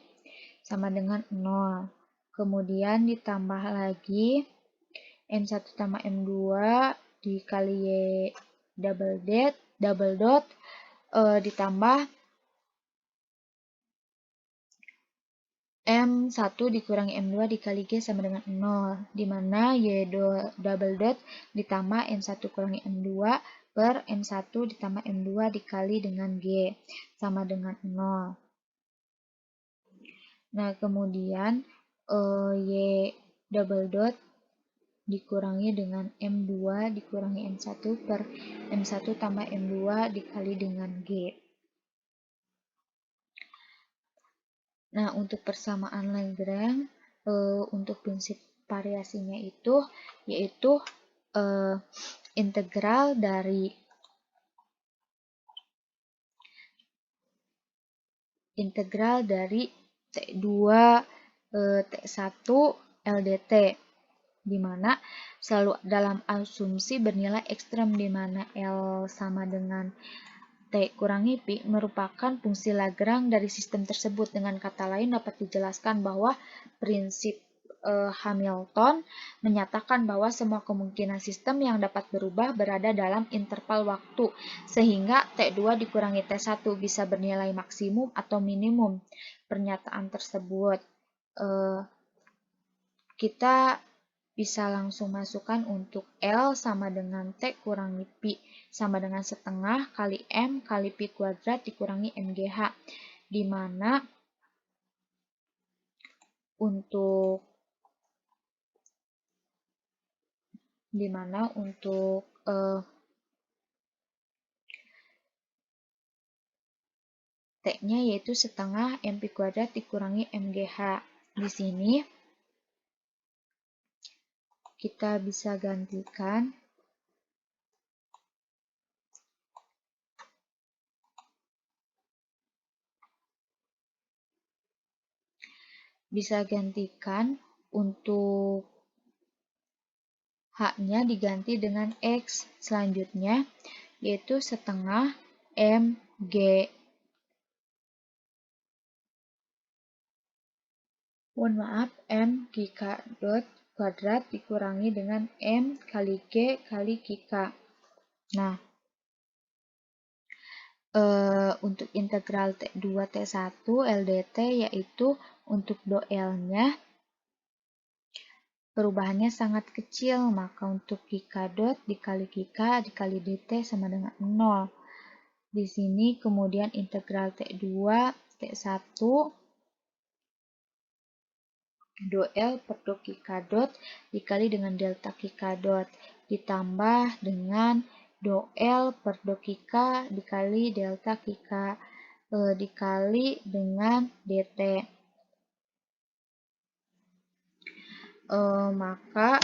sama dengan 0. Kemudian ditambah lagi M1 tambah M2 dikali Y double dot ditambah M1 dikurangi M2 dikali G sama dengan 0, di mana Y double dot ditambah M1 kurangi M2 per M1 ditambah M2 dikali dengan G sama dengan 0. Nah, kemudian Y double dot dikurangi dengan M2 dikurangi M1 per M1 tambah M2 dikali dengan G. Nah, untuk persamaan Lagrange untuk prinsip variasinya itu yaitu integral dari T2 T1 LDT, di mana selalu dalam asumsi bernilai ekstrem, di mana L sama dengan T kurangi Pi merupakan fungsi Lagrange dari sistem tersebut. Dengan kata lain dapat dijelaskan bahwa prinsip Hamilton menyatakan bahwa semua kemungkinan sistem yang dapat berubah berada dalam interval waktu, sehingga T2 dikurangi T1 bisa bernilai maksimum atau minimum. Pernyataan tersebut kita bisa langsung masukkan untuk L sama dengan T kurangi Pi sama dengan setengah kali M kali Pi kuadrat dikurangi MGH, di mana untuk T-nya yaitu setengah M Pi kuadrat dikurangi MGH. Di sini kita bisa gantikan bisa gantikan untuk H-nya diganti dengan X selanjutnya, yaitu setengah MG. Mohon maaf, M Gk dot kuadrat dikurangi dengan M kali G kali Gk. Nah, untuk integral T2 T1 LDT yaitu untuk doel-nya perubahannya sangat kecil, maka untuk Gk dot dikali Gk dikali dt sama dengan 0. Di sini kemudian integral T2 T1 doel per do Gk dot dikali dengan delta Gk dot ditambah dengan doel per do Gk dikali delta Gk dikali dengan dt. Maka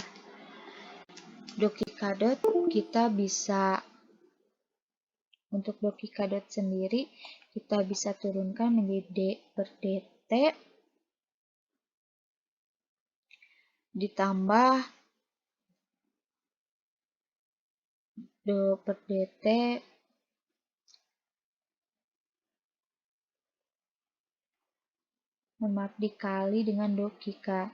do Gk dot kita bisa untuk do Gk dot sendiri kita bisa turunkan menjadi d per dt ditambah do per dt dikali dengan do Gk.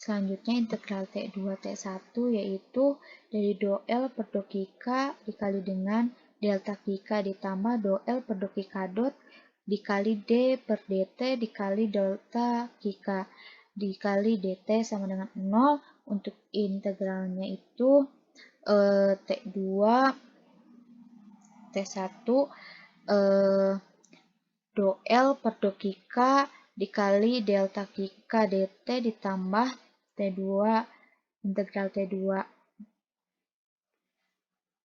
Selanjutnya integral T2 T1 yaitu dari doel per do Gk dikali dengan delta Gk ditambah doel per do Gk dot dikali d per dt dikali delta Gk dikali dt sama dengan 0. Untuk integralnya itu T2 T1 doel per do Gk dikali delta Gk dt ditambah T2 integral T2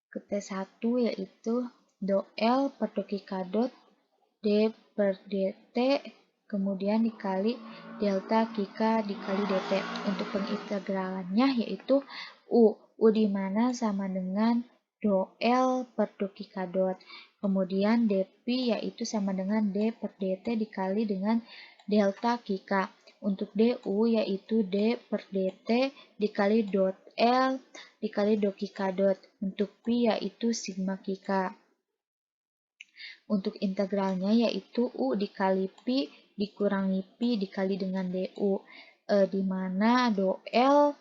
ke T1 yaitu doel per do Gk dot d per dt kemudian dikali delta Gk dikali dt. Untuk pengintegralannya yaitu U di mana sama dengan doel per do Gk dot. Kemudian dp yaitu sama dengan d per dt dikali dengan delta Gk. Untuk du yaitu d per dt dikali dot l dikali do Gk dot. Untuk pi yaitu sigma Gk. Untuk integralnya yaitu U dikali pi dikurangi pi dikali dengan du. Di mana doel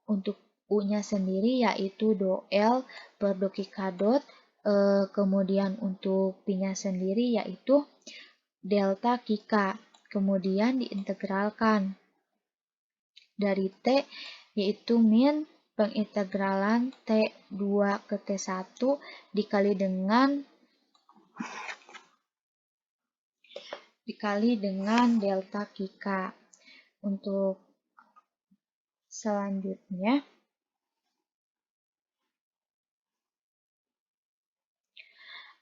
untuk U-nya sendiri yaitu doel per do Gk dot. Kemudian untuk pi-nya sendiri yaitu delta Gk. Kemudian diintegralkan dari T yaitu min pengintegralan T2 ke T1 dikali dengan delta Gk. Untuk selanjutnya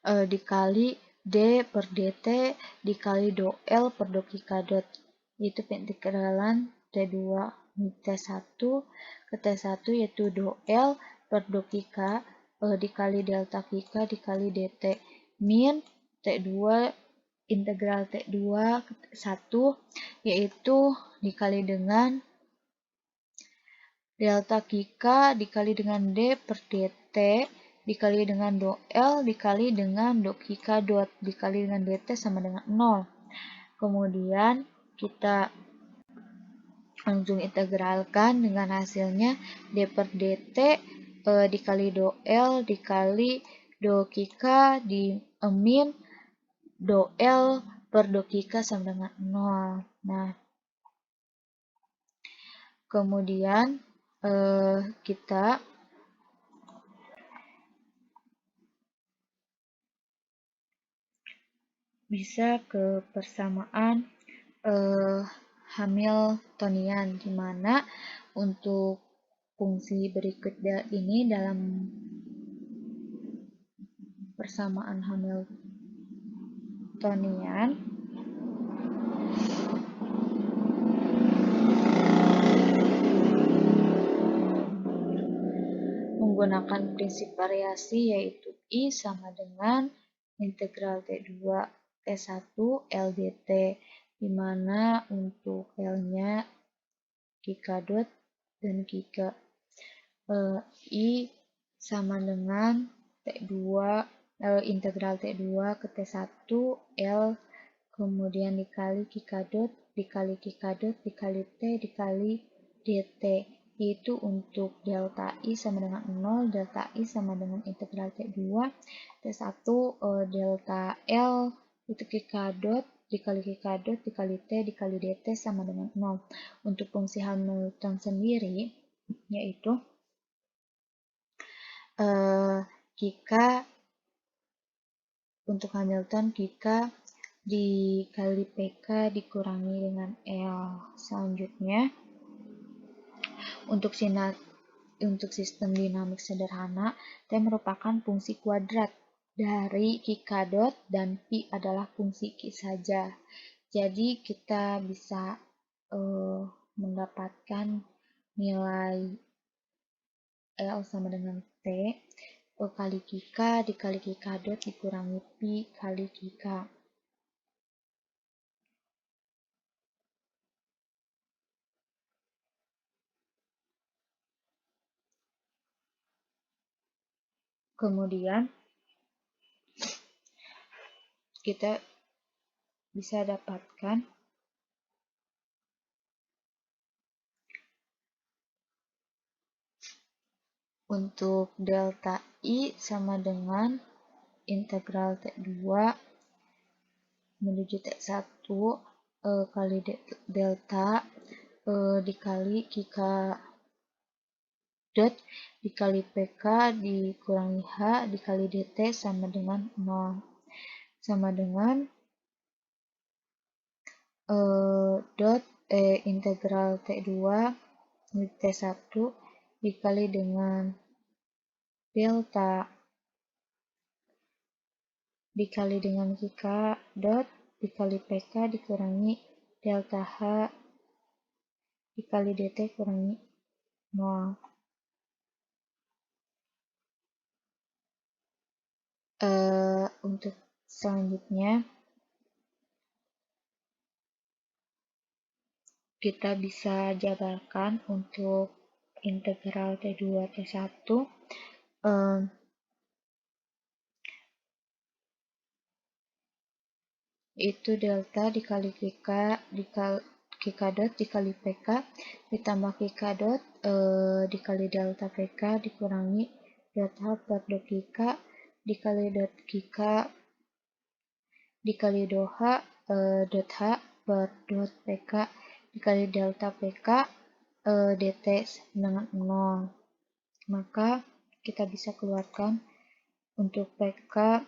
dikali d per dt dikali doel per do Gk dot. Itu pengintegralan T2 T1 ke T1 yaitu doel per do Gk dikali delta Gk dikali dt min T2 integral T2 ke T1 yaitu dikali dengan delta Gk dikali dengan d per dt dikali dengan doel dikali dengan do Gk dot dikali dengan dt sama dengan 0. Kemudian kita langsung integralkan dengan hasilnya d per dt dikali doel dikali do Gk di min doel per do Gk sama dengan 0. Nah, kemudian kita bisa ke persamaan Hamiltonian, di mana untuk fungsi berikut ini dalam persamaan Hamiltonian menggunakan prinsip variasi yaitu I sama dengan integral T2 T1 LDT, dimana untuk L-nya Kika dot dan Kika I sama dengan T2 integral T2 ke T1 L kemudian dikali Kika dot dikali Kika dot dikali T dikali dt, yaitu untuk delta I sama dengan 0, delta I sama dengan integral T2 T1 delta L itu Kika dot dikali Kika dot dikali T dikali dt sama dengan 0. Untuk fungsi Hamilton sendiri yaitu Kika untuk Hamilton Kika dikali PK dikurangi dengan L. Selanjutnya untuk sistem dinamik sederhana T merupakan fungsi kuadrat dari Kika dot dan Pi adalah fungsi Q saja. Jadi kita bisa mendapatkan nilai L sama dengan T kali Kika dikali Kika dot dikurangi Pi kali Kika. Kemudian kita bisa dapatkan untuk delta I sama dengan integral T2 menuju T1 kali delta dikali Kika dot dikali PK dikurangi H dikali dt sama dengan 0. Sama dengan integral T2 T1 dikali dengan delta dikali dengan Kika dot dikali PK dikurangi delta H dikali dt kurangi 0. Untuk selanjutnya kita bisa jabarkan untuk integral T2 T1 itu delta dikali Kika dot dikali PK ditambah Kika dot dikali delta PK dikurangi delta per dot Kika dikali dot Kika dikali dot H per dot PK dikali delta PK dt dengan 0. Maka kita bisa keluarkan untuk PK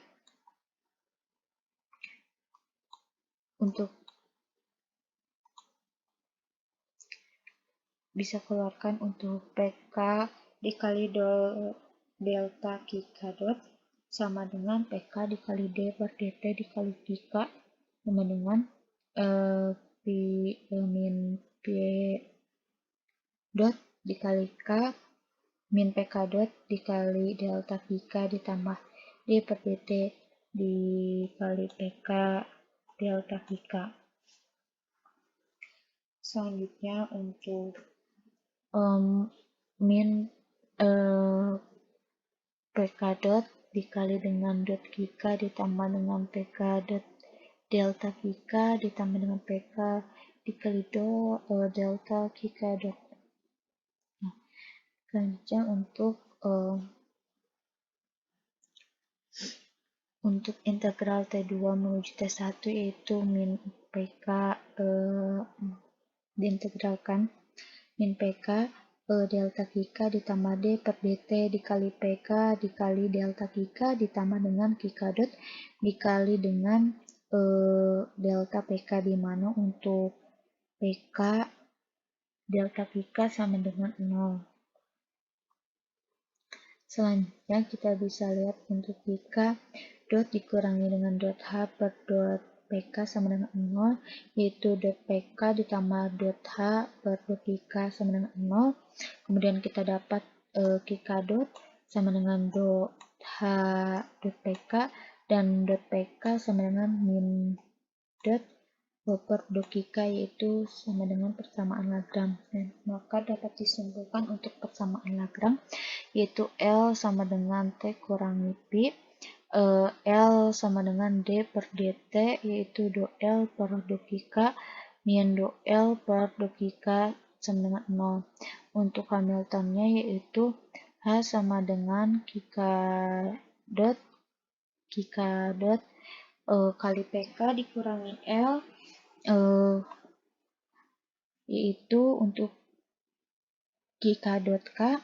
untuk PK dikali delta Kika dot sama dengan PK dikali D per dt dikali Kika sama dengan min P dot dikali K min PK dot dikali delta Kika ditambah D per dt dikali PK delta Kika. Selanjutnya untuk min PK dot dikali dengan dot Kika ditambah dengan PK dot delta Kika ditambah dengan PK dikali delta Kika dot. Nah, selanjutnya untuk integral T2 menuju T1 yaitu min PK diintegralkan min PK delta Kika ditambah D per dt dikali PK dikali delta Kika ditambah dengan Kika dot dikali dengan delta PK di mana untuk PK delta Kika sama dengan 0. Selanjutnya kita bisa lihat untuk Kika dot dikurangi dengan dot H per dot PK sama dengan 0, yaitu dot PK ditambah dot H per dot Kika sama dengan 0. Kemudian kita dapat Kika dot sama dengan dot H dot PK dan dot PK sama dengan min dot per dokika, yaitu sama dengan persamaan Lagrange. Dan maka dapat disimpulkan untuk persamaan Lagrange yaitu L sama dengan T kurangi Pi, L sama dengan D per dt, yaitu do L per dokika min do L per dokika sama dengan 0. Untuk Hamiltonnya yaitu H sama dengan kika dot kali PK dikurangi L, yaitu untuk kika dot K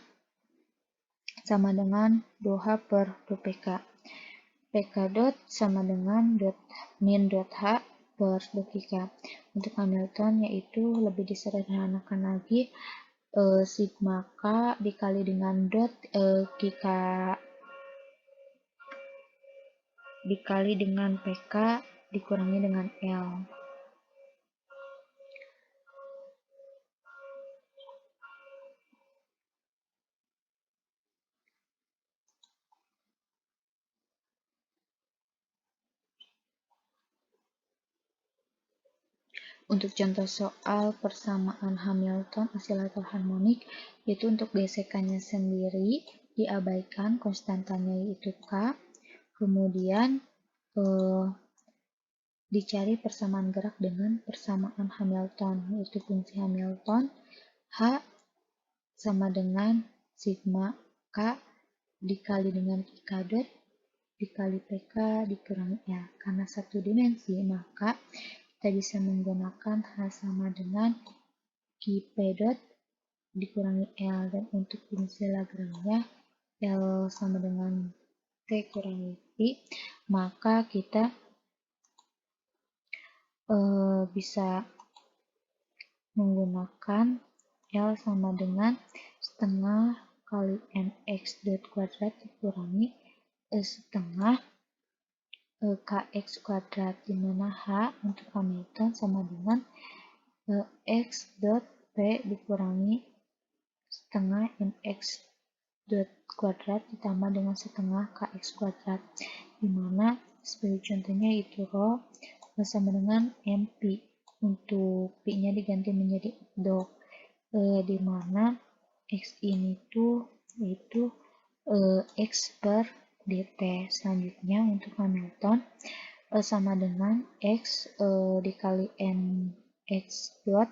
sama dengan do H per do PK. PK dot sama dengan min dot H per do kika. Untuk Hamilton yaitu lebih disederhanakan lagi, sigma K dikali dengan dot kika dikali dengan PK dikurangi dengan L. Untuk contoh soal persamaan Hamilton osilator harmonik, yaitu untuk gesekannya sendiri diabaikan, konstantanya yaitu K, kemudian dicari persamaan gerak dengan persamaan Hamilton, yaitu fungsi Hamilton H sama dengan sigma K dikali dengan kika dot dikali PK dikurangi L. Karena satu dimensi, maka kita bisa menggunakan H sama dengan P dot dikurangi L, dan untuk fungsi Lagrange L sama dengan T kurangi Pi, maka kita bisa menggunakan L sama dengan setengah kali mx dot kuadrat dikurangi setengah kx kuadrat, di mana H untuk Hamilton sama dengan x dot P dikurangi setengah mx dot kuadrat ditambah dengan setengah kx kuadrat, di mana sebagai contohnya itu rho sama dengan mp. Untuk pi-nya diganti menjadi dok, di mana x ini tuh yaitu x per dt. Selanjutnya untuk Hamilton sama dengan x dikali mx dot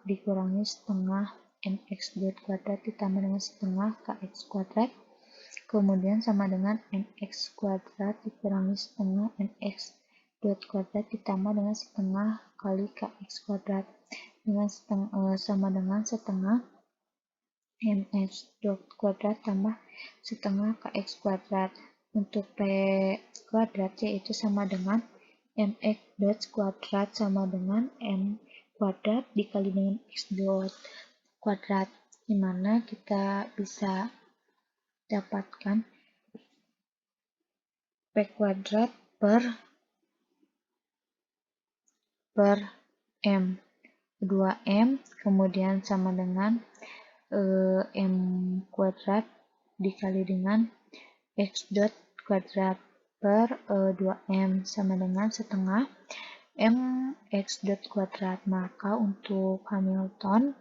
dikurangi setengah mx dot kuadrat ditambah dengan setengah kx kuadrat, kemudian sama dengan mx kuadrat dikurangi setengah mx dot kuadrat ditambah dengan setengah kali kx kuadrat dengan sama dengan setengah mx dot kuadrat tambah setengah kx kuadrat. Untuk p kuadrat yaitu sama dengan mx dot kuadrat sama dengan m kuadrat dikali dengan x dot kuadrat, di mana kita bisa dapatkan p kuadrat per m 2m, kemudian sama dengan m kuadrat dikali dengan x dot kuadrat per 2m sama dengan setengah mx dot kuadrat. Maka untuk Hamilton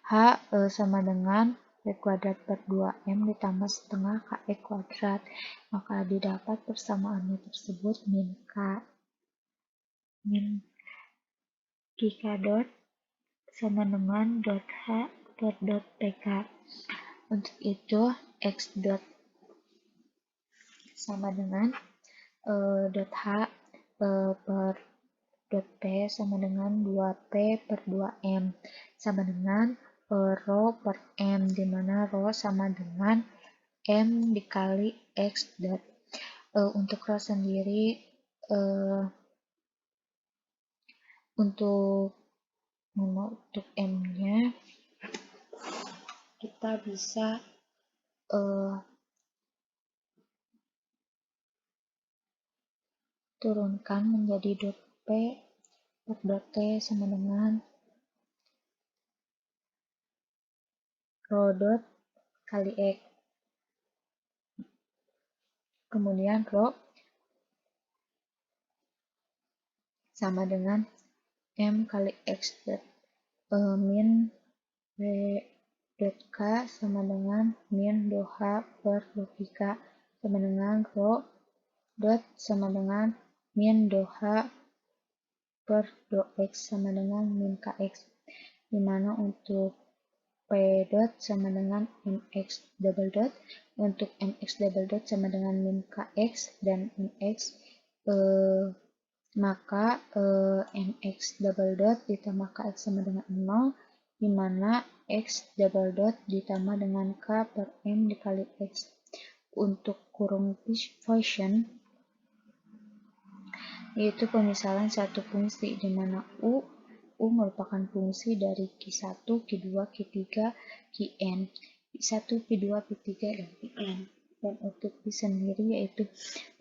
H sama dengan p kuadrat per 2m ditambah setengah kx kuadrat, maka didapat persamaannya tersebut min kika dot sama dengan dot H per dot PK. Untuk itu x dot sama dengan dot H per dot P sama dengan 2P per 2M sama dengan rho per M, di mana rho sama dengan M dikali X dot. Untuk rho sendiri untuk M-nya kita bisa turunkan menjadi dot P per dot T sama dengan rho dot kali X, kemudian rho sama dengan M kali X min W dot K sama dengan min do H per do K sama dengan rho dot sama dengan min do H per do X sama dengan min Kx, dimana untuk P dot sama dengan Mx double dot, untuk Mx double dot sama dengan min Kx dan Mx, maka Mx double dot ditambah Kx sama dengan 0, dimana X double dot ditambah dengan K per M dikali X. Untuk kurung Poisson, yaitu pemisalan satu fungsi, dimana U merupakan fungsi dari Q1, Q2, Q3, Qn, Q1, Q2, Q3, dan Qn. Dan untuk P sendiri yaitu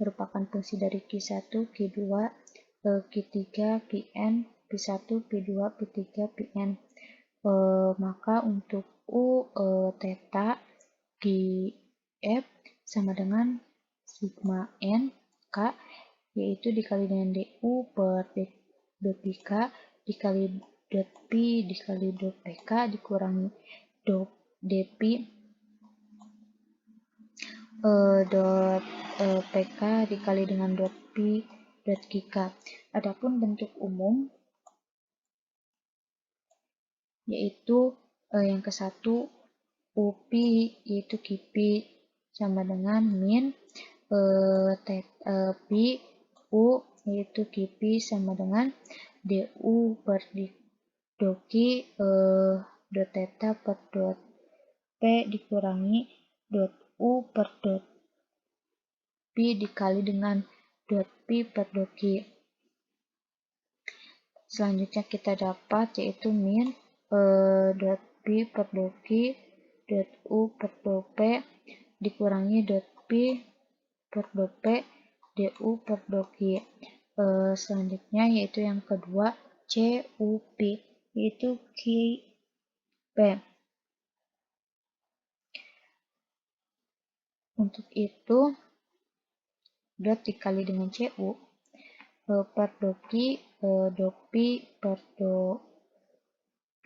merupakan fungsi dari Q1, Q2, Q3, Qn, P1, P2, P3, Pn. Maka untuk U theta Qf sama dengan sigma n K, yaitu dikali dengan du per dot pk dikali dot p dikali dot pk dikurangi dot dp dot pk dikali dengan dot p dot qk. Adapun bentuk umum yaitu yang ke satu up yaitu qp sama dengan min p u yaitu qp sama dengan du per doki dot theta per dot p dikurangi dot u per dot p dikali dengan dot p per dot q. Selanjutnya kita dapat yaitu min dot p per dot q dot u per dot p dikurangi dot p per dot p du per dot q. Selanjutnya yaitu yang kedua CUP yaitu QP. Untuk itu dot dikali dengan CU per dot Q dot P per dot P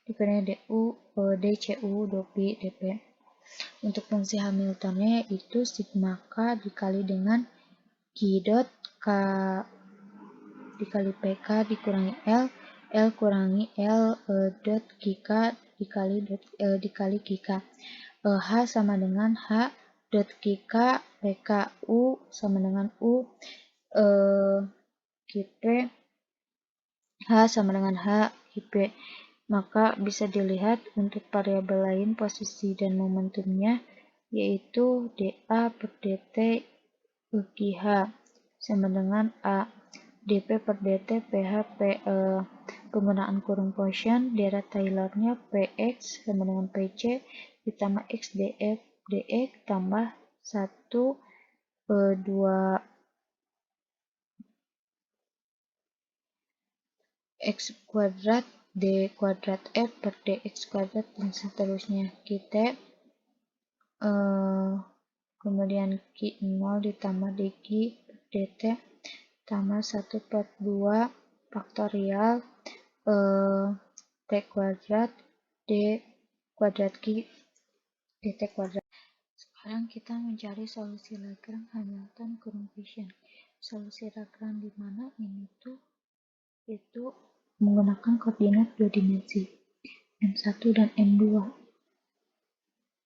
dikurangi DU DCU dot P dp. Untuk fungsi Hamiltonnya yaitu sigma K dikali dengan Q dot K dikali PK dikurangi L kurangi L dot QK dikali QK. H sama dengan H dot QK PK U sama dengan U QP H sama dengan H QP. Maka bisa dilihat untuk variabel lain posisi dan momentumnya yaitu dA per dt QH sama dengan A dP per dt pH penggunaan kurung Poisson daerah Taylornya Px sama dengan Pc ditambah X df dx tambah 1 2 X kuadrat d kuadrat f per dx kuadrat dan seterusnya. Kita kemudian Q0 ditambah dq per dt tambah 1 per 2 faktorial t kuadrat d kuadrat q dt kuadrat. Sekarang kita mencari solusi Lagrange Hamilton kurung Poisson. Solusi Lagrange di mana ini tuh itu menggunakan koordinat dua dimensi M1 dan M2.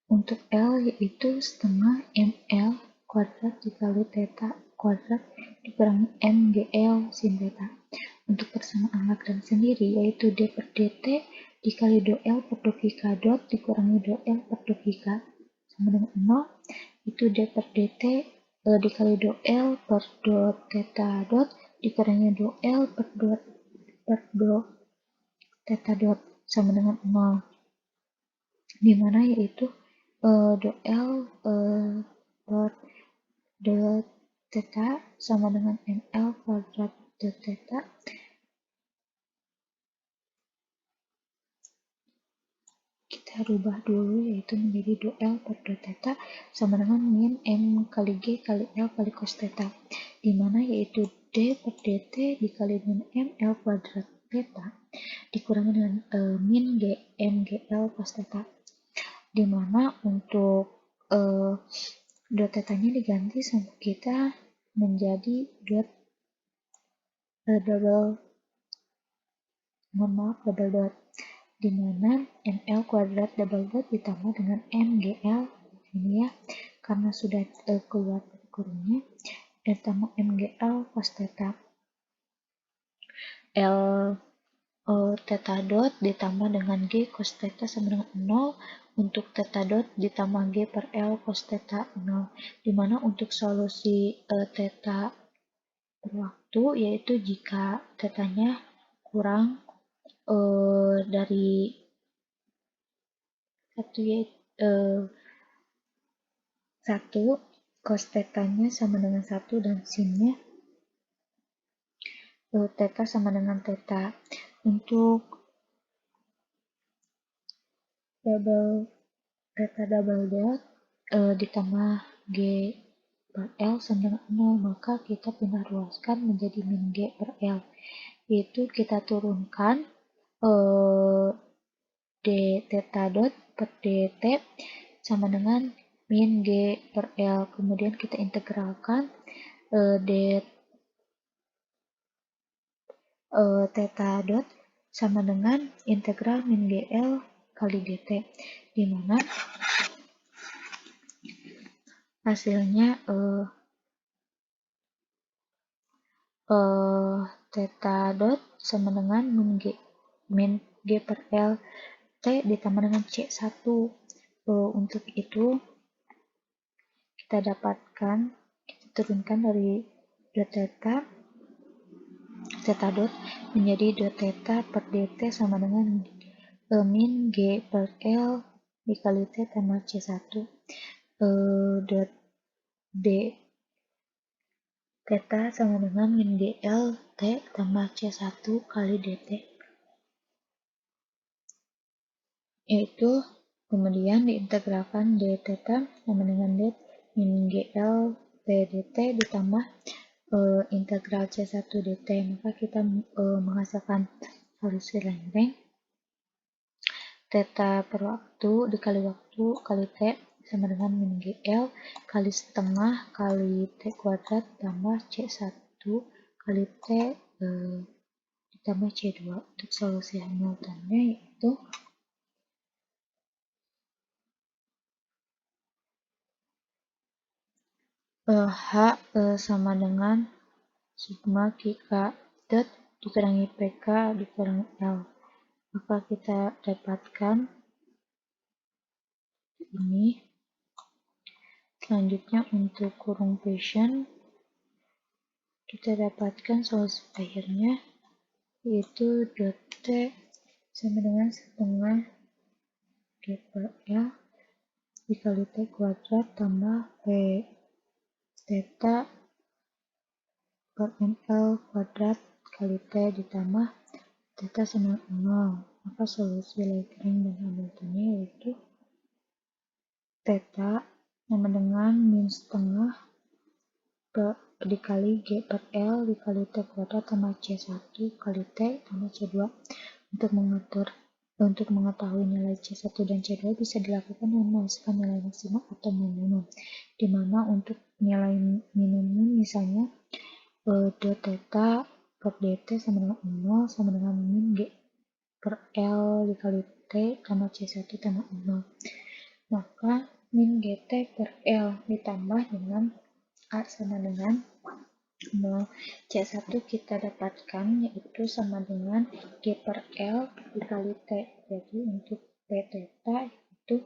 Untuk L yaitu setengah ML kuadrat dikali theta kuadrat dikurangi MGL sin theta. Untuk persamaan Lagrange sendiri yaitu D per dt dikali do L per do QK dot dikurangi do L per do QK sama dengan 0, itu D per dt dikali do L per do theta dot dikurangi do L per do theta dot sama dengan 0, dimana yaitu do L per do theta sama dengan ML kuadrat do theta kita rubah dulu yaitu menjadi do L per do theta sama dengan min M kali G kali L kali cos theta, dimana yaitu D per dt dikali dengan ml kuadrat theta dikurangi dengan min g mgl cos theta, di mana untuk dot tetanya diganti sama kita menjadi dot double dot, di mana ml kuadrat double dot ditambah dengan mgl ini ya, karena sudah keluar kurungnya, ditambah mgl cos theta. L theta dot ditambah dengan G cos theta sama dengan 0, untuk theta dot ditambah G per L cos theta 0, dimana untuk solusi theta per waktu yaitu jika tetanya kurang dari 1 cos tetanya sama dengan 1 dan sinnya theta sama dengan theta. Untuk theta double dot ditambah G per L sama dengan 0, maka kita pindah ruaskan menjadi min G per L, yaitu kita turunkan d theta dot per dt sama dengan min G per L, kemudian kita integralkan d theta dot sama dengan integral min GL kali dt, di mana hasilnya theta dot sama dengan min G per L T ditambah dengan C1. Untuk itu kita turunkan dari dot theta dot menjadi dot theta per dt sama dengan min G per L dikali T tambah C1 dot D theta sama dengan min GL T tambah C1 kali dt, yaitu kemudian diintegralkan d theta sama dengan d min GL T dt ditambah integral C1 dt, maka kita menghasilkan solusi lengkeng theta per waktu dikali waktu kali T sama dengan min GL kali setengah kali T kuadrat tambah C1 kali T ditambah C2. Untuk solusi Hamiltonnya yaitu H sama dengan sigma K dot dikurangi PK dikurangi L, maka kita dapatkan ini. Selanjutnya untuk kurung Paschen kita dapatkan solusi akhirnya yaitu dot T sama dengan setengah G per L dikali T kuadrat tambah P theta per ml kuadrat kali T ditambah theta sama 0, maka solusi Lagrange dan Hamiltonnya yaitu theta sama dengan min setengah dikali G per L dikali T kuadrat tambah C1 kali T tambah C2. Untuk mengetahui nilai C1 dan C2 bisa dilakukan dengan memasukkan nilai maksimum atau minimum, di mana untuk nilai minimum misalnya dot theta per dt sama dengan 0 sama dengan min G per L dikali T tambah C1 tambah 0, maka min GT per L ditambah dengan A sama dengan 0. C1 kita dapatkan yaitu sama dengan G per L dikali T, jadi untuk P theta itu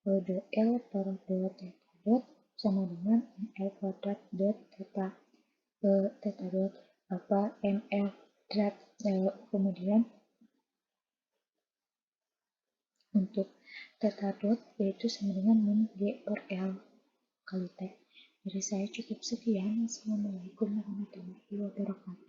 dot L per dot theta dot sama dengan ML kuadrat dot theta dot ML kuadrat, kemudian untuk theta dot yaitu sama dengan min G per L kali T. Dari saya cukup sekian. Assalamualaikum warahmatullahi wabarakatuh.